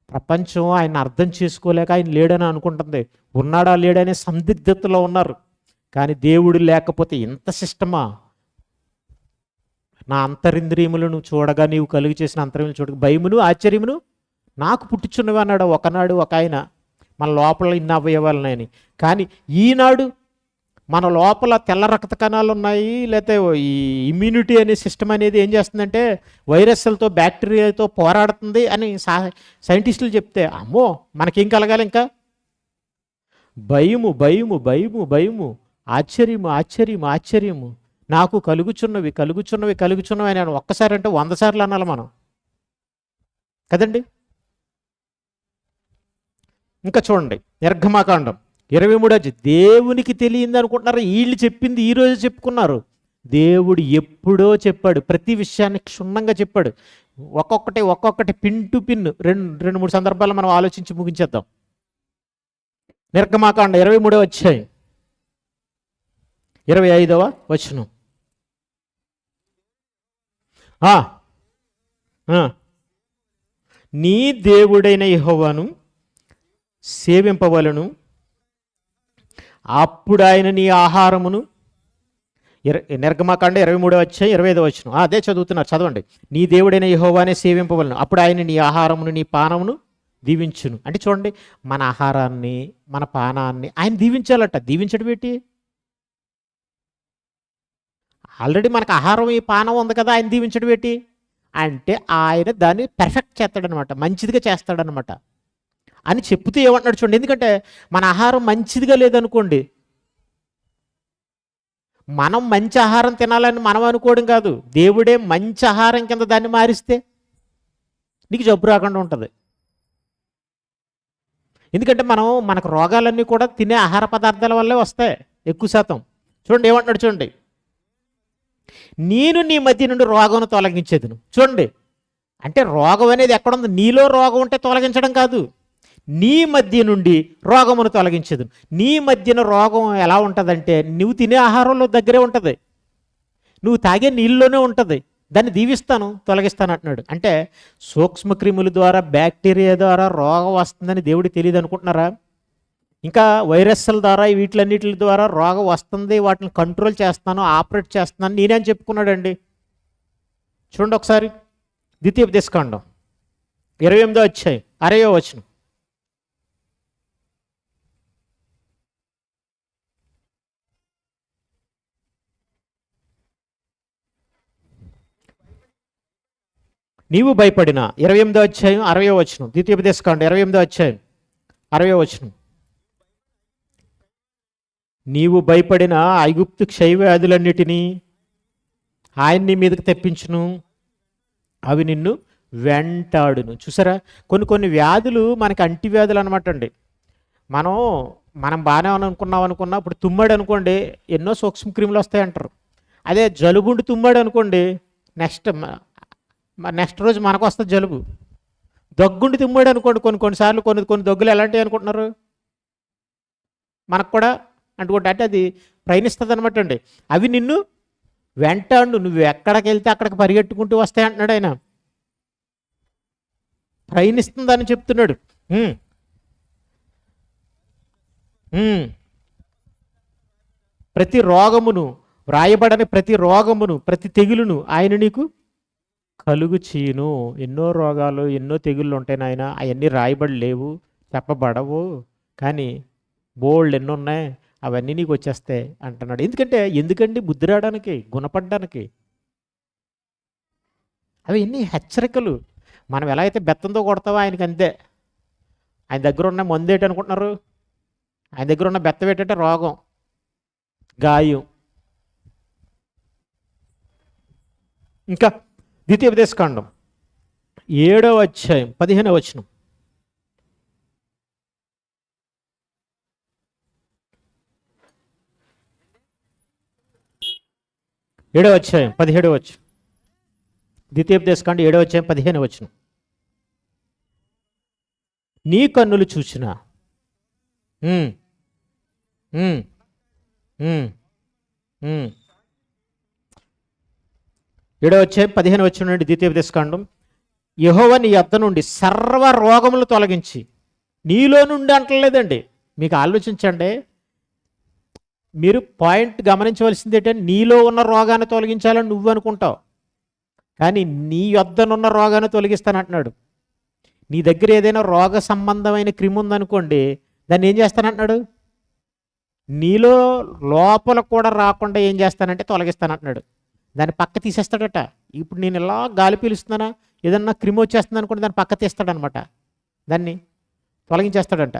ప్రపంచం ఆయన అర్థం చేసుకోలేక ఆయన లేడని అనుకుంటుంది. ఉన్నాడా లేడనే సందిగ్ధతలో ఉన్నారు. కానీ దేవుడు లేకపోతే ఇంత సిస్టమా? నా అంతరింద్రియములను చూడగా నీవు కలుగు చేసిన అంతరింద్రియములు చూడగా భయమును ఆశ్చర్యమును నాకు పుట్టుచున్నవి అన్నాడు ఒకనాడు ఒక ఆయన. మన లోపల ఇన్ని అవయవాలున్నాయని. కానీ ఈనాడు మన లోపల తెల్ల రక్త కణాలు ఉన్నాయి, లేకపోతే ఈ ఇమ్యూనిటీ అనే సిస్టమ్ అనేది ఏం చేస్తుందంటే వైరస్లతో బ్యాక్టీరియాతో పోరాడుతుంది అని సైంటిస్టులు చెప్తే, అమ్మో మనకేం కలగాలి ఇంకా? భయము భయము భయము భయము, ఆశ్చర్యము ఆశ్చర్యము ఆశ్చర్యము, నాకు కలుగుచున్నవి కలుగుచున్నవి కలుగుచున్నవి అని ఒక్కసారి అంటే 100 సార్లు అనాలి మనం కదండి. ఇంకా చూడండి, నిర్గమాకాండం 23 దేవునికి తెలియంది అనుకుంటున్నారు. వీళ్ళు చెప్పింది ఈరోజు చెప్పుకున్నారు. దేవుడు ఎప్పుడో చెప్పాడు, ప్రతి విషయాన్ని క్షుణ్ణంగా చెప్పాడు. ఒక్కొక్కటి పిన్ టు పిన్ 2-3 సందర్భాలు మనం ఆలోచించి ముగించేద్దాం. నిర్గమాకాండం 23వ అధ్యాయం 25వ వచనం. నీ దేవుడైన యెహోవాను సేవింపవలను, అప్పుడు ఆయన నీ ఆహారమును. నిర్గమాకాండ 23వ అధ్యాయం 25వ వచనం. అదే చదువుతున్నారు, చదవండి. నీ దేవుడైన యెహోవానే సేవింపవలను, అప్పుడు ఆయన నీ ఆహారమును నీ పానమును దీవించును. అంటే చూడండి, మన ఆహారాన్ని మన పానాన్ని ఆయన దీవించాలట. దీవించడం ఏంటి? ఆల్రెడీ మనకు ఆహారం ఈ పానం ఉంది కదా, ఆయన దీవించడం ఏంటి అంటే ఆయన దాన్ని పెర్ఫెక్ట్ చేస్తాడనమాట, మంచిదిగా చేస్తాడనమాట అని చెప్తూ ఏమంటున్నాడు చూడండి. ఎందుకంటే మన ఆహారం మంచిదిగా లేదనుకోండి, మనం మంచి ఆహారం తినాలని మనం అనుకోవడం కాదు, దేవుడే మంచి ఆహారం కింద దాన్ని మారిస్తే నీకు జబ్బు రాకుండా ఉంటుంది. ఎందుకంటే మనకు రోగాలన్నీ కూడా తినే ఆహార పదార్థాల వల్లే వస్తాయి ఎక్కువ శాతం. చూడండి ఏమంటున్నాడు చూడండి, నేను నీ మధ్య నుండి రోగమును తొలగించేదును. చూడండి, అంటే రోగం అనేది ఎక్కడుంది? నీలో రోగం ఉంటే తొలగించడం కాదు, నీ మధ్య నుండి రోగమును తొలగించేదును. నీ మధ్యన రోగం ఎలా ఉంటుందంటే, నువ్వు తినే ఆహారంలో దగ్గరే ఉంటుంది, నువ్వు తాగే నీళ్ళలోనే ఉంటుంది. దాన్ని దీవిస్తాను, తొలగిస్తాను అంటున్నాడు. అంటే సూక్ష్మక్రిముల ద్వారా, బ్యాక్టీరియా ద్వారా రోగం వస్తుందని దేవుడికి తెలియదు అనుకుంటున్నారా? ఇంకా వైరస్ల ద్వారా, వీటిలన్నిటి ద్వారా రోగం వస్తుంది, వాటిని కంట్రోల్ చేస్తాను, ఆపరేట్ చేస్తున్నాను నేనే అని చెప్పుకున్నాడండి. చూడండి ఒకసారి, ద్వితీయోపదేశకాండం 28వ అధ్యాయం 60వ వచనం. నీవు భయపడిన 28వ అధ్యాయం 60వ వచనం. ద్వితీయోపదేశకాండం 28వ అధ్యాయం 60వ వచనం. నీవు భయపడిన ఐగుప్తు క్షయవ్యాధులన్నిటినీ ఆయన నీ మీదకి తెప్పించును, అవి నిన్ను వెంటాడును. చూసారా, కొన్ని కొన్ని వ్యాధులు మనకి అంటివ్యాధులు అనమాట అండి. మనం బాగానే అనుకున్నా ఇప్పుడు తుమ్మాడు అనుకోండి, ఎన్నో సూక్ష్మక్రిములు వస్తాయి అంటారు. అదే జలుబుండి తుమ్మాడు అనుకోండి, నెక్స్ట్ రోజు మనకు వస్తుంది జలుబు. దగ్గుండి తుమ్మాడు అనుకోండి, కొన్నిసార్లు కొన్ని దగ్గులు ఎలాంటివి అనుకుంటున్నారు, మనకు కూడా అంటుకుంటే, అంటే అది ప్రయాణిస్తుంది అనమాట అండి. అవి నిన్ను వెంటాడు, నువ్వు ఎక్కడికి వెళ్తే అక్కడికి పరిగెట్టుకుంటూ వస్తాయి అంటున్నాడు ఆయన. ప్రయాణిస్తుందని చెప్తున్నాడు. ప్రతి రోగమును, వ్రాయబడని ప్రతి రోగమును, ప్రతి తెగులును ఆయన నీకు కలుగు చేయను. ఎన్నో రోగాలు, ఎన్నో తెగుళ్ళు ఉంటాయి నాయన, అవన్నీ రాయబడి లేవు, చెప్పబడవు, కానీ బోల్డ్ ఎన్ని ఉన్నాయి, అవన్నీ నీకు వచ్చేస్తాయి అంటున్నాడు. ఎందుకండి బుద్ధి రావడానికి, గుణపడడానికి. అవి ఎన్ని హెచ్చరికలు. మనం ఎలా అయితే బెత్తంతో కొడతావో ఆయనకి అంతే. ఆయన దగ్గర ఉన్న మందు ఏంటి అనుకుంటున్నారు? ఆయన దగ్గర ఉన్న బెత్తం ఏంటంటే రోగం, గాయం. ఇంకా ద్వితీయోపదేశకాండం 7వ అధ్యాయం 15వ వచనం. 7వ అధ్యాయం 17వ వచనం. ద్వితీయోపదేశకాండం 7వ అధ్యాయం 15వ వచనం. నీ కన్నులు చూసిన 7వ అధ్యాయం 15వ వచనం నుండి ద్వితీయోపదేశకాండం. యెహోవా నీ యొద్ద నుండి సర్వ రోగములు తొలగించి, నీలో నుండి అంటలేదండి. మీకు ఆలోచించండి, మీరు పాయింట్ గమనించవలసింది ఏంటంటే, నీలో ఉన్న రోగాన్ని తొలగించాలని నువ్వు అనుకుంటావు, కానీ నీ యొద్దనున్న రోగాన్ని తొలగిస్తానంటున్నాడు. నీ దగ్గర ఏదైనా రోగ సంబంధమైన క్రిమి ఉందనుకోండి, దాన్ని ఏం చేస్తానంటున్నాడు? నీలో లోపల కూడా రాకుండా ఏం చేస్తానంటే తొలగిస్తానంటున్నాడు. దాన్ని పక్క తీసేస్తాడట. ఇప్పుడు నేను ఇలా గాలి పీలుస్తున్నానా, ఏదన్నా క్రిమి వచ్చేస్తుంది అనుకోండి, దాన్ని పక్క తీస్తాడనమాట, దాన్ని తొలగించేస్తాడంట.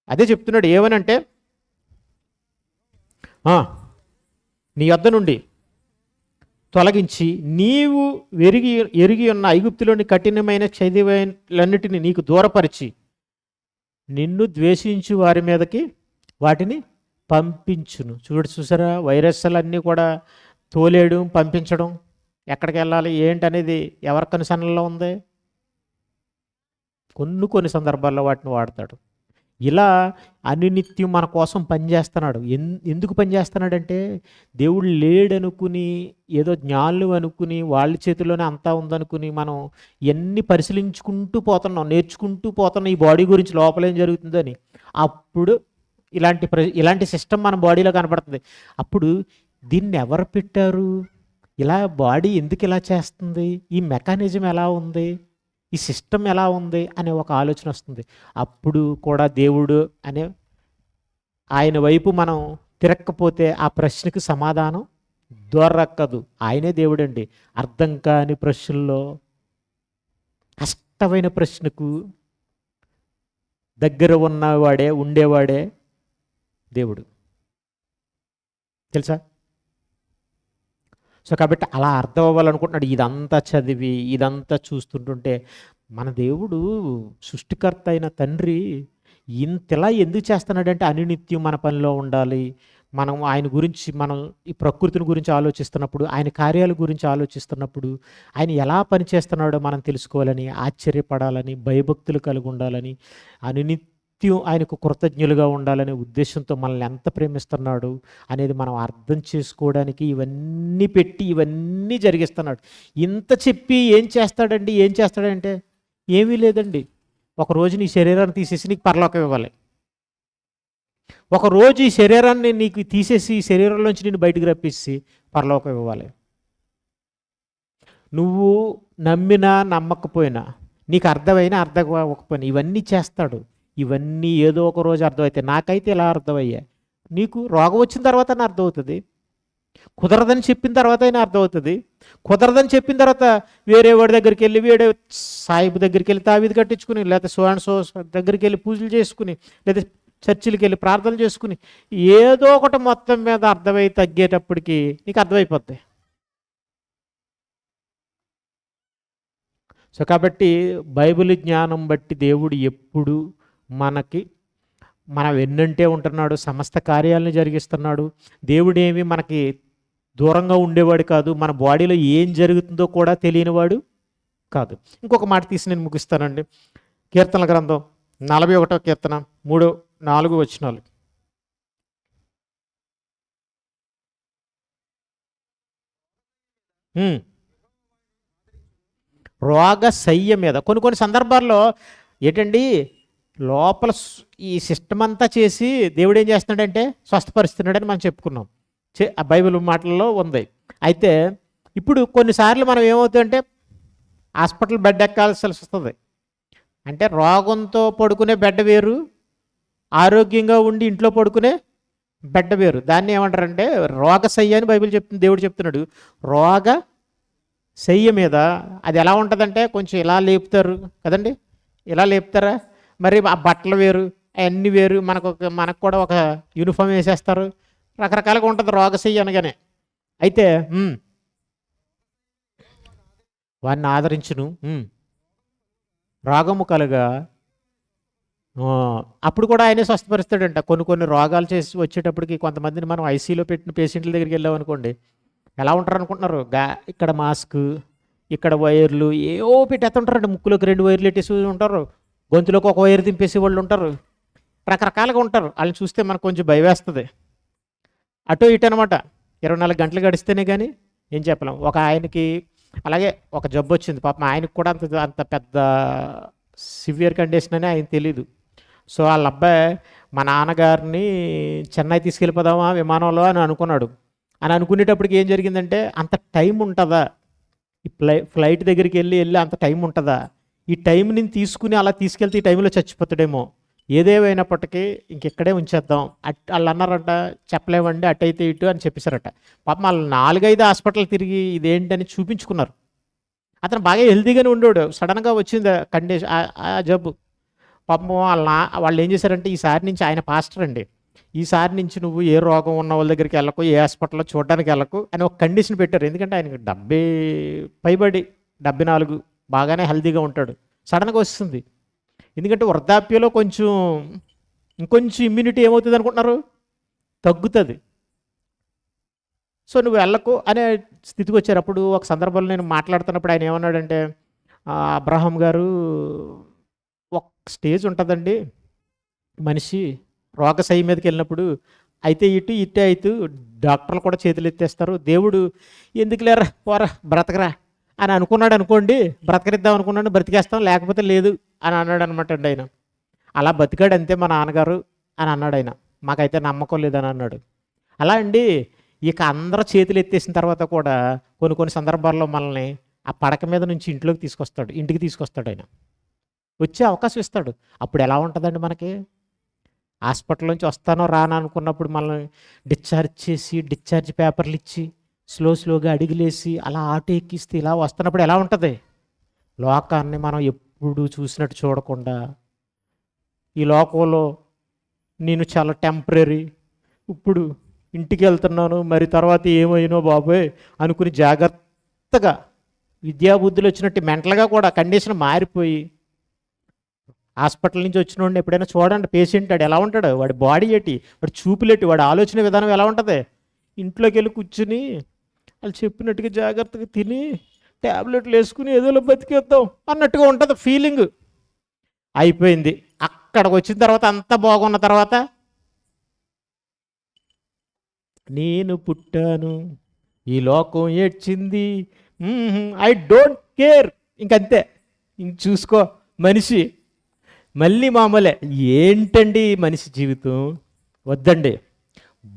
అదే చెప్తున్నాడు. ఏమనంటే, నీ యొద్ద నుండి తొలగించి, నీవు ఎరిగి ఉన్న ఐగుప్తులోని కఠినమైన క్షయవ్యాధులన్నిటిని నీకు దూరపరిచి, నిన్ను ద్వేషించు వారి మీదకి వాటిని పంపించును. చూసారా, వైరస్లన్నీ కూడా తోలేయడం, పంపించడం, ఎక్కడికి వెళ్ళాలి ఏంటనేది ఎవరి కనుసన్నల్లో ఉంది? కొన్ని సందర్భాల్లో వాటిని వాడతాడు. ఇలా అనునిత్యం మన కోసం పనిచేస్తున్నాడు. ఎందుకు పనిచేస్తున్నాడంటే, దేవుడు లేడనుకుని, ఏదో జ్ఞానులు అనుకుని, వాళ్ళ చేతిలోనే అంతా ఉందనుకుని మనం ఎన్ని పరిశీలించుకుంటూ పోతున్నాం, నేర్చుకుంటూ పోతున్నాం ఈ బాడీ గురించి, లోపల ఏం జరుగుతుందని. అప్పుడు ఇలాంటి సిస్టమ్ మన బాడీలో కనపడుతుంది. అప్పుడు దీన్ని ఎవరు పెట్టారు, ఇలా బాడీ ఎందుకు ఇలా చేస్తుంది, ఈ మెకానిజం ఎలా ఉంది, ఈ సిస్టమ్ ఎలా ఉంది అనే ఒక ఆలోచన వస్తుంది. అప్పుడు కూడా దేవుడు అనే ఆయన వైపు మనం తిరగకపోతే ఆ ప్రశ్నకు సమాధానం దొరకదు. ఆయనే దేవుడండి. అర్థం కాని ప్రశ్నల్లో, కష్టమైన ప్రశ్నకు దగ్గర ఉండేవాడే దేవుడు, తెలుసా? సో కాబట్టి అలా అర్థం అవ్వాలనుకుంటున్నాడు. ఇదంతా చదివి, ఇదంతా చూస్తుంటుంటే, మన దేవుడు సృష్టికర్త అయిన తండ్రి ఇంతలా ఎందుకు చేస్తున్నాడంటే, అనునిత్యం మన పనిలో ఉండాలి, మనం ఆయన గురించి మనం ఈ ప్రకృతిని గురించి ఆలోచిస్తున్నప్పుడు, ఆయన కార్యాల గురించి ఆలోచిస్తున్నప్పుడు, ఆయన ఎలా పనిచేస్తున్నాడో మనం తెలుసుకోవాలని, ఆశ్చర్యపడాలని, భయభక్తులు కలిగి ఉండాలని, అనునిత్యం ఆయనకు కృతజ్ఞులుగా ఉండాలనే ఉద్దేశంతో మనల్ని ఎంత ప్రేమిస్తున్నాడు అనేది మనం అర్థం చేసుకోవడానికి ఇవన్నీ పెట్టి, ఇవన్నీ జరిగిస్తున్నాడు. ఇంత చెప్పి ఏం చేస్తాడండి? ఏం చేస్తాడంటే ఏమీ లేదండి. ఒకరోజు నీ శరీరాన్ని తీసేసి నీకు పరలోకం ఇవ్వాలి. ఒకరోజు ఈ శరీరాన్ని నీకు తీసేసి ఈ శరీరంలోంచి నేను బయటకు రప్పించి పరలోకం ఇవ్వాలి. నువ్వు నమ్మినా నమ్మకపోయినా, నీకు అర్థమైనా అర్థం అవ్వకపోయినా ఇవన్నీ చేస్తాడు. ఇవన్నీ ఏదో ఒక రోజు అర్థమవుతాయి. నాకైతే ఇలా అర్థమయ్యా. నీకు రోగం వచ్చిన తర్వాత అర్థమవుతుంది. కుదరదని చెప్పిన తర్వాత అయినా అర్థమవుతుంది. కుదరదని చెప్పిన తర్వాత వేరే వాడి దగ్గరికి వెళ్ళి, వేరే సాయిబు దగ్గరికి వెళ్ళి తావీదు కట్టించుకుని, లేకపోతే సో అండ్ సో దగ్గరికి వెళ్ళి పూజలు చేసుకుని, లేదా చర్చిలకి వెళ్ళి ప్రార్థన చేసుకుని ఏదో ఒకటి మొత్తం మీద అర్థమై తగ్గేటప్పటికి నీకు అర్థమైపోద్ది. సో కాబట్టి బైబిల్ జ్ఞానం బట్టి దేవుడు ఎప్పుడు మనం వెన్నంటే ఉంటున్నాడు, సమస్త కార్యాలను జరిగిస్తున్నాడు. దేవుడేమి మనకి దూరంగా ఉండేవాడు కాదు, మన బాడీలో ఏం జరుగుతుందో కూడా తెలియనివాడు కాదు. ఇంకొక మాట తీసి నేను ముగిస్తానండి. కీర్తనల గ్రంథం 41వ కీర్తన 3-4 వచనాలు. రోగశయ్య మీద కొన్ని సందర్భాల్లో ఏంటండి, లోపల ఈ సిస్టమ్ అంతా చేసి దేవుడు ఏం చేస్తున్నాడంటే స్వస్థపరుస్తున్నాడని మనం చెప్పుకున్నాం. ఆ బైబిల్ మాటల్లో ఉంది. అయితే ఇప్పుడు కొన్నిసార్లు మనం ఏమవుతుందంటే హాస్పిటల్ బెడ్ ఎక్కాల్సి వస్తుంది. అంటే రోగంతో పడుకునే బెడ్ వేరు, ఆరోగ్యంగా ఉండి ఇంట్లో పడుకునే బెడ్ వేరు. దాన్ని ఏమంటారంటే రోగశయ్య అని బైబిల్ చెప్తుంది. దేవుడు చెప్తున్నాడు రోగ శయ్య మీద. అది ఎలా ఉంటుందంటే కొంచెం ఇలా లేపుతారు కదండి, ఇలా లేపుతారా, మరి ఆ బట్టలు వేరు, అవన్నీ వేరు, మనకు కూడా ఒక యూనిఫామ్ వేసేస్తారు, రకరకాలుగా ఉంటుంది రోగశయ్య అనగానే. అయితే వాడిని ఆదరించును, రోగము కలుగా అప్పుడు కూడా ఆయనే స్వస్థపరుస్తాడంట. కొన్ని రోగాలు చేసి వచ్చేటప్పటికి కొంతమందిని మనం ఐసీలో పెట్టిన పేషెంట్ల దగ్గరికి వెళ్ళామనుకోండి, ఎలా ఉంటారు అనుకుంటున్నారు? ఇక్కడ మాస్క్, ఇక్కడ వైర్లు ఏవో పెట్టేస్తుంటారండి. ముక్కులోకి 2 వైర్లు పెట్టేసి ఉంటారు, గొంతులోకి ఒక వైర్ దింపేసి వాళ్ళు ఉంటారు, రకరకాలుగా ఉంటారు. వాళ్ళని చూస్తే మనకు కొంచెం భయం వేస్తుంది. అటు ఇటు అనమాట. 24 గంటలు గడిస్తేనే కానీ ఏం చెప్పలేం. ఒక ఆయనకి అలాగే ఒక జబ్బు వచ్చింది పాపం. ఆయనకు కూడా అంత పెద్ద సివియర్ కండిషన్ అని ఆయన తెలీదు. సో వాళ్ళ అబ్బాయి మా నాన్నగారిని చెన్నై తీసుకెళ్ళిపోదామా విమానంలో అని అనుకున్నాడు. అని అనుకునేటప్పటికి ఏం జరిగిందంటే అంత టైం ఉంటుందా, ఈ ఫ్లైట్ దగ్గరికి వెళ్ళి అంత టైం ఉంటుందా, ఈ టైంని తీసుకుని అలా తీసుకెళ్తే ఈ టైంలో చచ్చిపోతాడేమో, ఏదేమైనప్పటికీ ఇంకెక్కడే ఉంచేద్దాం వాళ్ళు అన్నారంట. చెప్పలేమండి అటైతే ఇటు అని చెప్పేశారట. పాపం వాళ్ళు 4-5 హాస్పిటల్ తిరిగి ఇదేంటని చూపించుకున్నారు. అతను బాగా హెల్తీగానే ఉండేవాడు, సడన్గా వచ్చింది కండిషన్ ఆ జబ్బు. పాపం వాళ్ళు ఏం చేశారంటే ఈసారి నుంచి, ఆయన పాస్టర్ అండి, ఈసారి నుంచి నువ్వు ఏ రోగం ఉన్న వాళ్ళ దగ్గరికి వెళ్ళకు, ఏ హాస్పిటల్లో చూడడానికి వెళ్ళకు అని ఒక కండిషన్ పెట్టారు. ఎందుకంటే ఆయనకు 70 పైబడి 74 బాగానే హెల్తీగా ఉంటాడు. సడన్గా వస్తుంది. ఎందుకంటే వృద్ధాప్యంలో ఇంకొంచెం ఇమ్యూనిటీ ఏమవుతుంది అనుకుంటున్నారు, తగ్గుతుంది. సో నువ్వు వెళ్ళకు అనే స్థితికి వచ్చారు. అప్పుడు ఒక సందర్భంలో నేను మాట్లాడుతున్నప్పుడు ఆయన ఏమన్నాడంటే, అబ్రహాం గారు, ఒక స్టేజ్ ఉంటుందండి మనిషి రోగశయ్య మీదకి వెళ్ళినప్పుడు, అయితే ఇటు అయితే డాక్టర్లు కూడా చేతులు ఎత్తేస్తారు, దేవుడు ఎందుకు లేరా పోరా బ్రతకరా అని అనుకున్నాడు అనుకోండి, బ్రతకరిద్దాం అనుకున్నాడు, బ్రతికేస్తాం, లేకపోతే లేదు అని అన్నాడు అనమాట అండి. ఆయన అలా బతికాడు అంతే మా నాన్నగారు అని అన్నాడు ఆయన. మాకైతే నమ్మకం లేదని అన్నాడు. అలా అండి, ఇక అందరూ చేతులు ఎత్తేసిన తర్వాత కూడా కొన్ని సందర్భాల్లో మనల్ని ఆ పడక మీద నుంచి ఇంటికి తీసుకొస్తాడు ఆయన, వచ్చే అవకాశం ఇస్తాడు. అప్పుడు ఎలా ఉంటుందండి మనకి? హాస్పిటల్ నుంచి వస్తానో రానా అనుకున్నప్పుడు మనల్ని డిశ్చార్జ్ చేసి డిశ్చార్జ్ పేపర్లు ఇచ్చి స్లోగా అడిగిలేసి అలా ఆటో ఎక్కిస్తే ఇలా వస్తున్నప్పుడు ఎలా ఉంటుంది? లోకాన్ని మనం ఎప్పుడు చూసినట్టు చూడకుండా, ఈ లోకంలో నేను చాలా టెంపరీ, ఇప్పుడు ఇంటికి వెళ్తున్నాను, మరి తర్వాత ఏమైనో బాబోయ్ అనుకుని జాగ్రత్తగా విద్యాబుద్ధులు వచ్చినట్టు మెంటల్గా కూడా కండిషన్ మారిపోయి హాస్పిటల్ నుంచి వచ్చిన వాడిని ఎప్పుడైనా చూడండి, పేషెంట్ వాడు ఎలా ఉంటాడు, వాడి బాడీ ఏంటి, వాడి చూపులేటి, వాడి ఆలోచన విధానం ఎలా ఉంటుంది. ఇంట్లోకి వెళ్ళి కూర్చుని వాళ్ళు చెప్పినట్టుగా జాగ్రత్తగా తిని ట్యాబ్లెట్లు వేసుకుని ఏదోలో బతికేద్దాం అన్నట్టుగా ఉంటుంది ఫీలింగ్. అయిపోయింది. అక్కడికి వచ్చిన తర్వాత అంతా బాగున్న తర్వాత నేను పుట్టాను, ఈ లోకం ఏడ్చింది, ఐ డోంట్ కేర్, ఇంకంతే. ఇంక చూసుకో మనిషి మళ్ళీ మామూలే. ఏంటండి మనిషి జీవితం? వద్దండి.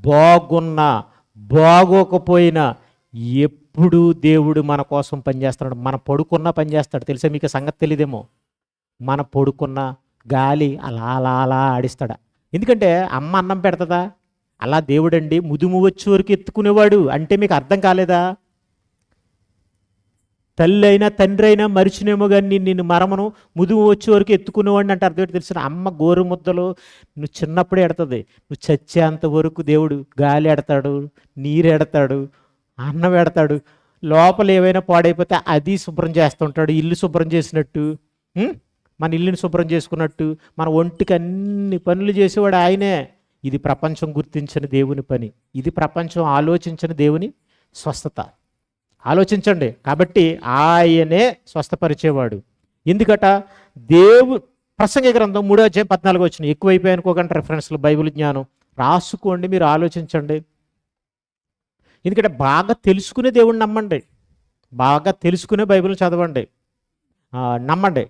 బాగున్నా బాగోకపోయినా ఎప్పుడు దేవుడు మన కోసం పనిచేస్తున్నాడు. మన పడుకున్నా పనిచేస్తాడు. తెలుసా మీకు సంగతి తెలియదేమో. మన పడుకున్న గాలి అలా అలా అలా ఆడిస్తాడా? ఎందుకంటే అమ్మ అన్నం పెడతదా? అలా దేవుడండి ముదుము వచ్చే వరకు ఎత్తుకునేవాడు. అంటే మీకు అర్థం కాలేదా? తల్లి అయినా తండ్రి అయినా మరిచినేమో కానీ నిన్ను మరమను ముదుము వచ్చే వరకు ఎత్తుకునేవాడిని అంటే అర్థం ఏంటి తెలిసిన? అమ్మ గోరు ముద్దలు నువ్వు చిన్నప్పుడే ఎడతాది. నువ్వు చచ్చేంత వరకు దేవుడు గాలి ఎడతాడు, నీరు ఎడతాడు, అన్నం ఎడతాడు. లోపల ఏవైనా పాడైపోతే అది శుభ్రం చేస్తుంటాడు, ఇల్లు శుభ్రం చేసినట్టు, మన ఇల్లుని శుభ్రం చేసుకున్నట్టు మన ఒంటికి అన్ని పనులు చేసేవాడు ఆయనే. ఇది ప్రపంచం గుర్తించిన దేవుని పని. ఇది ప్రపంచం ఆలోచించిన దేవుని స్వస్థత. ఆలోచించండి. కాబట్టి ఆయనే స్వస్థపరిచేవాడు. ఎందుకట? ప్రసంగి గ్రంథం 3:14 ఎక్కువైపోయి అనుకోకండి రెఫరెన్స్లు, బైబిల్ జ్ఞానం రాసుకోండి, మీరు ఆలోచించండి. ఎందుకంటే బాగా తెలుసుకునే దేవుడిని నమ్మండి, బాగా తెలుసుకునే బైబిల్ చదవండి, నమ్మండి.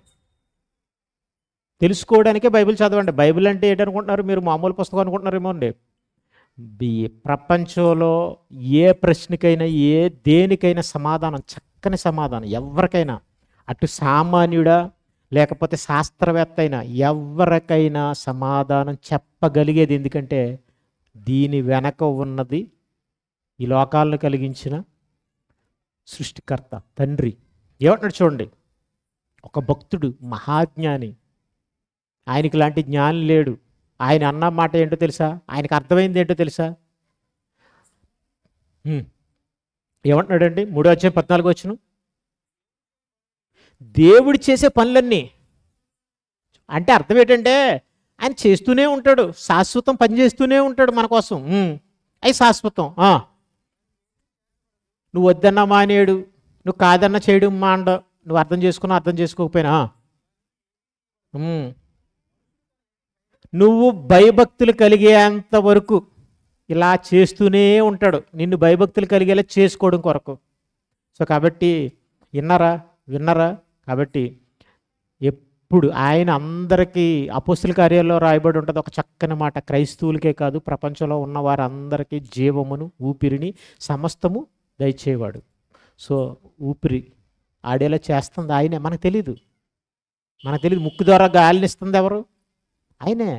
తెలుసుకోవడానికే బైబిల్ చదవండి. బైబిల్ అంటే ఏంటనుకుంటున్నారు మీరు? మామూలు పుస్తకం అనుకుంటున్నారేమో అండి. ప్రపంచంలో ఏ ప్రశ్నకైనా దేనికైనా సమాధానం, చక్కని సమాధానం ఎవరికైనా, అటు సామాన్యుడా లేకపోతే శాస్త్రవేత్త అయినా ఎవరికైనా సమాధానం చెప్పగలిగేది. ఎందుకంటే దీని వెనక ఉన్నది ఈ లోకాలను కలిగించిన సృష్టికర్త తండ్రి. ఏమంటున్నాడు చూడండి. ఒక భక్తుడు మహాజ్ఞాని, ఆయనకి లాంటి జ్ఞానం లేడు. ఆయన అన్న మాట ఏంటో తెలుసా? ఆయనకు అర్థమైంది ఏంటో తెలుసా? ఏమంటున్నాడండి? 3:14 దేవుడు చేసే పనులన్నీ అంటే అర్థం ఏంటంటే ఆయన చేస్తూనే ఉంటాడు, శాశ్వతం పనిచేస్తూనే ఉంటాడు మన కోసం. అవి శాశ్వతం. నువ్వు వద్దన్నా మానేడు, నువ్వు కాదన్నా చేయడం మాండ, నువ్వు అర్థం చేసుకున్నా అర్థం చేసుకోకపోయినా నువ్వు భయభక్తులు కలిగేంత వరకు ఇలా చేస్తూనే ఉంటాడు, నిన్ను భయభక్తులు కలిగేలా చేసుకోవడం కొరకు. సో కాబట్టి విన్నరా? కాబట్టి ఎప్పుడు ఆయన అందరికీ అపోస్తుల కార్యాల్లో రాయబడి ఉంటుంది ఒక చక్కని మాట. క్రైస్తవులకే కాదు ప్రపంచంలో ఉన్న వారందరికీ జీవమును ఊపిరిని సమస్తము దయచేవాడు. సో ఊపిరి ఆడేలా చేస్తుంది ఆయనే. మనకు తెలీదు. ముక్కు ద్వారా గాలిని ఇస్తుంది ఎవరు? ఆయనే.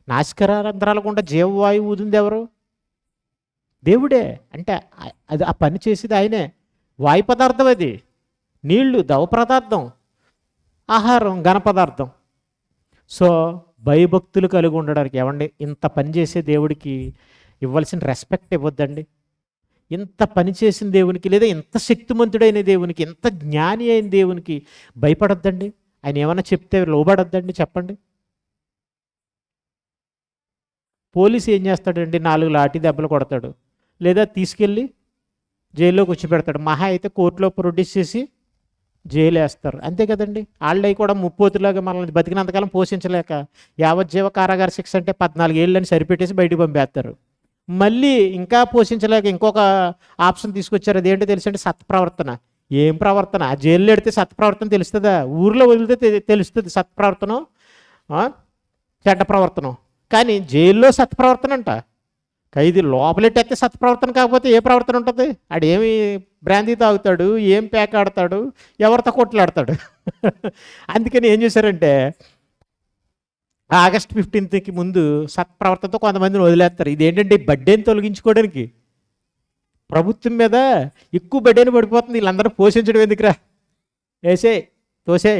నాసికారంధ్రాల గుండా జీవవాయువు ఊదింది ఎవరు? దేవుడే. అంటే అది ఆ పని చేసేది ఆయనే. వాయు పదార్థం అది, నీళ్లు ద్రవ పదార్థం, ఆహారం ఘన పదార్థం. సో భయభక్తులు కలిగి ఉండడానికి ఏమండి ఇంత పని చేసే దేవుడికి ఇవ్వాల్సిన రెస్పెక్ట్ ఇవ్వద్దండి? ఇంత పని చేసిన దేవునికి, లేదా ఇంత శక్తిమంతుడైన దేవునికి, ఇంత జ్ఞాని అయిన దేవునికి భయపడొద్దండి? ఆయన ఏమన్నా చెప్తే లోబడొద్దండి? చెప్పండి. పోలీసు ఏం చేస్తాడండి? 4 లాఠీ దెబ్బలు కొడతాడు, లేదా తీసుకెళ్ళి జైల్లో కూర్చోబెడతాడు. మహా అయితే కోర్టులో ప్రొడ్యూస్ చేసి జైలు వేస్తారు, అంతే కదండి. వాళ్ళవి కూడా ముప్పోతులాగా మనల్ని బతికినంతకాలం పోషించలేక యావజ్జీవ కారాగార శిక్ష అంటే 14 ఏళ్ళని సరిపెట్టేసి బయటికి పంపేస్తారు. మళ్ళీ ఇంకా పోషించలేక ఇంకొక ఆప్షన్ తీసుకొచ్చారు. అదేంటో తెలుసండి? సత్ప్రవర్తన. ఏం ప్రవర్తన? ఆ జైల్లో పెడితే సత్ప్రవర్తన తెలుస్తుందా? ఊర్లో వదిలితే తెలుస్తుంది సత్ప్రవర్తనం చెడ్డ ప్రవర్తనం. కానీ జైల్లో సత్ప్రవర్తన అంట. ఖైదీ లోపలెట్టేస్తే సత్ప్రవర్తన కాకపోతే ఏ ప్రవర్తన ఉంటుంది? ఆడేమి బ్రాందీ తాగుతాడు, ఏం పేక ఆడతాడు, ఎవరితో కొట్లాడతాడు. అందుకని ఏం చేశారంటే ఆగస్ట్ 15కి ముందు సత్ప్రవర్తనతో కొంతమందిని వదిలేస్తారు. ఇదేంటంటే బడ్డేని తొలగించుకోవడానికి. ప్రభుత్వం మీద ఎక్కువ బడ్డేని పడిపోతుంది, వీళ్ళందరూ పోషించడం ఎందుకురా, వేసే తోసే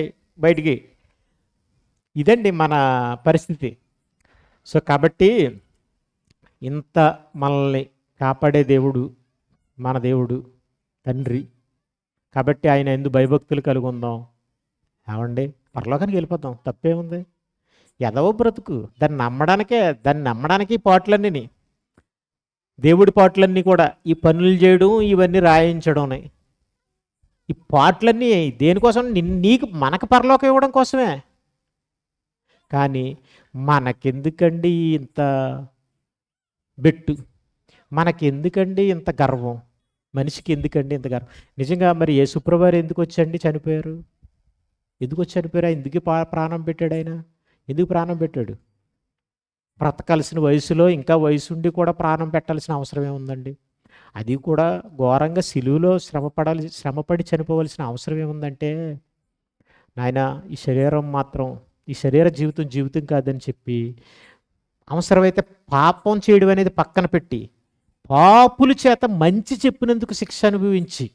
బయటికి. ఇదండి మన పరిస్థితి. సో కాబట్టి ఇంత మనల్ని కాపాడే దేవుడు మన దేవుడు తండ్రి. కాబట్టి ఆయన ఎందు భయభక్తులు కలిగి ఉందాం. ఏమండి పరలోకానికి వెళ్ళిపోతాం, తప్పేముంది? ఎదవ బ్రతుకు. దాన్ని నమ్మడానికి పాటలన్నీ, దేవుడి పాటలన్నీ కూడా ఈ పనులు చేయడం, ఇవన్నీ రాయించడం. ఈ పాటలన్నీ దేనికోసం? నీకు మనకు పరలోకం ఇవ్వడం కోసమే. కానీ మనకెందుకండి ఇంత బెట్టు? మనకెందుకండి ఇంత గర్వం? మనిషికి ఎందుకండి ఇంత గర్వం? నిజంగా మరి యేసుప్రభువారు ఎందుకు వచ్చండి చనిపోయారు? ఎందుకు వచ్చి చనిపోయారు? ఎందుకు ప్రాణం పెట్టాడు ఆయన? ఎందుకు ప్రాణం పెట్టాడు? బ్రతకాల్సిన వయసులో ఇంకా వయసుండి కూడా ప్రాణం పెట్టాల్సిన అవసరం ఏముందండి? అది కూడా ఘోరంగా సిలువలో శ్రమపడి చనిపోవలసిన అవసరం ఏముందంటే, నాయన ఈ శరీర జీవితం కాదని చెప్పి, అవసరమైతే పాపం చేయడం అనేది పక్కన పెట్టి, పాపుల చేత మంచి చెప్పినందుకు శిక్ష అనుభవించి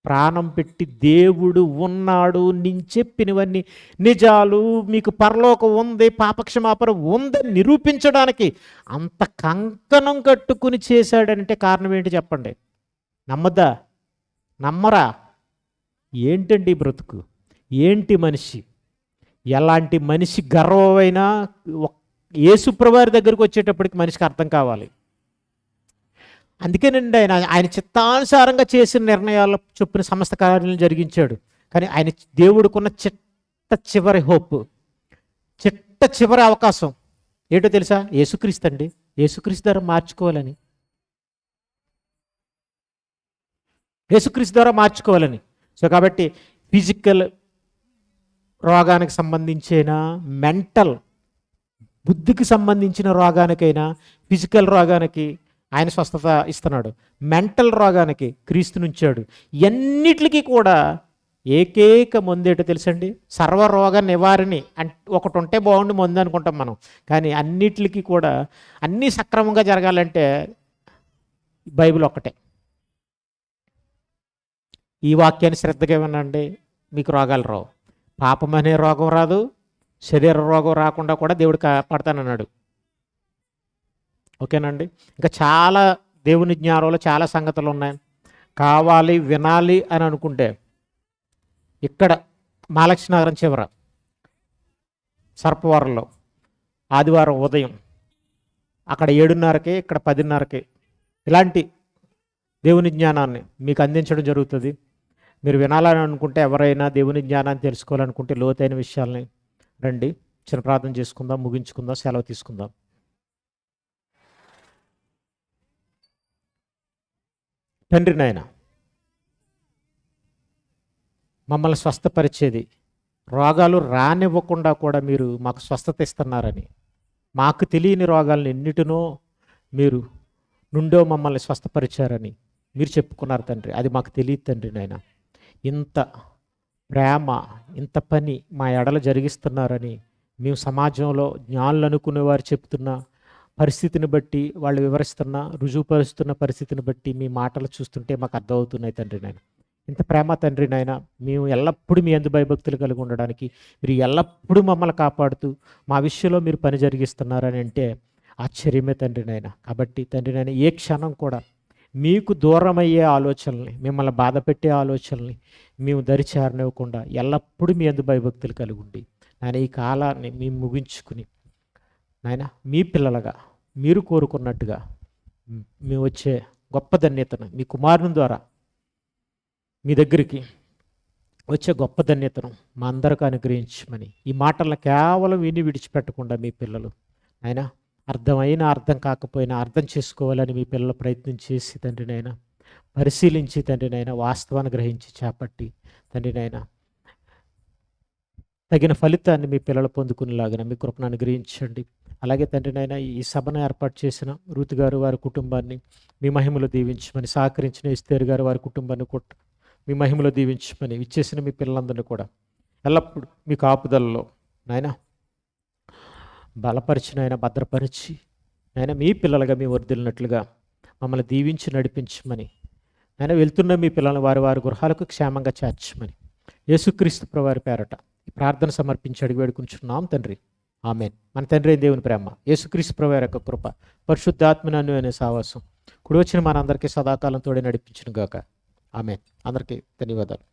ప్రాణం పెట్టి, దేవుడు ఉన్నాడు, నేను చెప్పినవన్నీ నిజాలు, మీకు పరలోకం ఉంది, పాపక్షమాపణ ఉందని నిరూపించడానికి అంత కంకణం కట్టుకుని చేశాడంటే కారణం ఏంటి చెప్పండి? నమ్మద్దా? నమ్మరా? ఏంటండి బ్రతుకు? ఏంటి మనిషి? ఎలాంటి మనిషి గర్వమైనా యేసుప్రభువారి దగ్గరికి వచ్చేటప్పటికి మనిషికి అర్థం కావాలి. అందుకేనండి ఆయన చిత్తానుసారంగా చేసిన నిర్ణయాల చొప్పున సమస్త కార్యాలను జరిగించాడు. కానీ ఆయన దేవుడికున్న చివరి హోప్, చివరి అవకాశం ఏంటో తెలుసా? యేసుక్రీస్తు అండి. యేసుక్రీస్తు ద్వారా మార్చుకోవాలని, యేసుక్రీస్తు ద్వారా మార్చుకోవాలని. సో కాబట్టి ఫిజికల్ రోగానికి సంబంధించిన, మెంటల్ బుద్ధికి సంబంధించిన రోగానికైనా, ఫిజికల్ రోగానికి ఆయన స్వస్థత ఇస్తున్నాడు, మెంటల్ రోగానికి క్రీస్తునుంచాడు. ఎన్నిటికీ కూడా ఏకైక మందు ఏంటో తెలుసండి? సర్వరోగ నివారణి ఒకటి ఉంటే బాగుండి మందు అనుకుంటాం మనం. కానీ అన్నిటికీ కూడా అన్నీ సక్రమంగా జరగాలంటే బైబిల్ ఒక్కటే. ఈ వాక్యాన్ని శ్రద్ధగా వినండి, మీకు రోగాలు రావు. పాపం అనే రోగం రాదు, శరీర రోగం రాకుండా కూడా దేవుడు కాపాడతానన్నాడు. ఓకేనండి. ఇంకా చాలా దేవుని జ్ఞానంలో చాలా సంగతులు ఉన్నాయి. కావాలి, వినాలి అని అనుకుంటే ఇక్కడ మహాలక్ష్మి నగరం చివర సర్పవరంలో ఆదివారం ఉదయం అక్కడ 7:30కి, ఇక్కడ 10:30కి ఇలాంటి దేవుని జ్ఞానాన్ని మీకు అందించడం జరుగుతుంది. మీరు వినాలని అనుకుంటే, ఎవరైనా దేవుని జ్ఞానాన్ని తెలుసుకోవాలనుకుంటే, లోతైన విషయాల్ని రండి, చిన్న ప్రార్థన చేసుకుందాం, ముగించుకుందాం, సెలవు తీసుకుందాం. తండ్రి నాయన, మమ్మల్ని స్వస్థపరిచేది, రోగాలు రానివ్వకుండా కూడా మీరు మాకు స్వస్థత ఇస్తున్నారని, మాకు తెలియని రోగాలను ఎన్నిటినో మీరు నుండో మమ్మల్ని స్వస్థపరిచారని మీరు చెప్పుకున్నారు తండ్రి. అది మాకు తెలియదు తండ్రి నాయన. ఇంత ప్రేమ, ఇంత పని మా ఎడల జరిగిస్తున్నారని మేము సమాజంలో జ్ఞానులు అనుకునేవారు చెప్తున్న పరిస్థితిని బట్టి, వాళ్ళు వివరిస్తున్న, రుజువుపరుస్తున్న పరిస్థితిని బట్టి మీ మాటలు చూస్తుంటే మాకు అర్థమవుతున్నాయి తండ్రి నాయన. ఇంత ప్రేమ తండ్రి నాయన. మేము ఎల్లప్పుడూ మీ యందు భయభక్తులు కలిగి ఉండడానికి మీరు ఎల్లప్పుడూ మమ్మల్ని కాపాడుతూ మా విషయంలో మీరు పని జరిగిస్తున్నారని అంటే ఆశ్చర్యమే తండ్రి నాయన. కాబట్టి తండ్రి నాయన, ఏ క్షణం కూడా మీకు దూరం అయ్యే ఆలోచనల్ని, మిమ్మల్ని బాధ పెట్టే ఆలోచనల్ని మేము దరిచేరనివ్వకుండా ఎల్లప్పుడూ మీ యందు భయభక్తులు కలిగి ఉండి నాయన, ఈ కాలాన్ని మేము ముగించుకుని నాయన మీ పిల్లలుగా మీరు కోరుకున్నట్టుగా మేము వచ్చే గొప్ప ధన్యతను మీ కుమారుని ద్వారా మీ దగ్గరికి వచ్చే గొప్ప ధన్యతను మా అందరికీ అనుగ్రహించమని, ఈ మాటలను కేవలం విని విడిచిపెట్టకుండా మీ పిల్లలు నాయన అర్థమైనా అర్థం కాకపోయినా అర్థం చేసుకోవాలని మీ పిల్లలు ప్రయత్నం చేసి తండ్రి నాయన, పరిశీలించి తండ్రి నాయన, వాస్తవాన్ని గ్రహించి చేపట్టి తండ్రి నాయన తగిన ఫలితాన్ని మీ పిల్లలు పొందుకునేలాగా మీ కృపను అనుగ్రహించండి. అలాగే తండ్రి నాయన, ఈ సభను ఏర్పాటు చేసిన రూత్ గారు వారి కుటుంబాన్ని మీ మహిమలో దీవించమని, సహకరించిన ఎస్తేరు గారు వారి కుటుంబాన్ని మీ మహిమలో దీవించమని, ఇచ్చేసిన మీ పిల్లలందరినీ కూడా ఎల్లప్పుడూ మీ కాపుదలలో నాయన బలపరిచిన ఆయన భద్రపరిచి నాయన మీ పిల్లలుగా మీ వర్ధిల్లినట్లుగా మమ్మల్ని దీవించి నడిపించమని, నాయన వెళ్తున్న మీ పిల్లలను వారి వారి గృహాలకు క్షేమంగా చేర్చమని యేసుక్రీస్తు ప్రభువారి పేరట ఈ ప్రార్థన సమర్పించి అడిగి వేడుకుంటున్నాం తండ్రి. ఆమేన్. మన తండ్రి అయిన దేవుని ప్రేమ, యేసుక్రీస్తు ప్రభువారి యొక్క కృప, పరిశుద్ధాత్మ అనే సావాసం కుడి వచ్చిన మనందరికీ సదాకాలం తోడే నడిపించును గాక. ఆమేన్. అందరికీ ధన్యవాదాలు.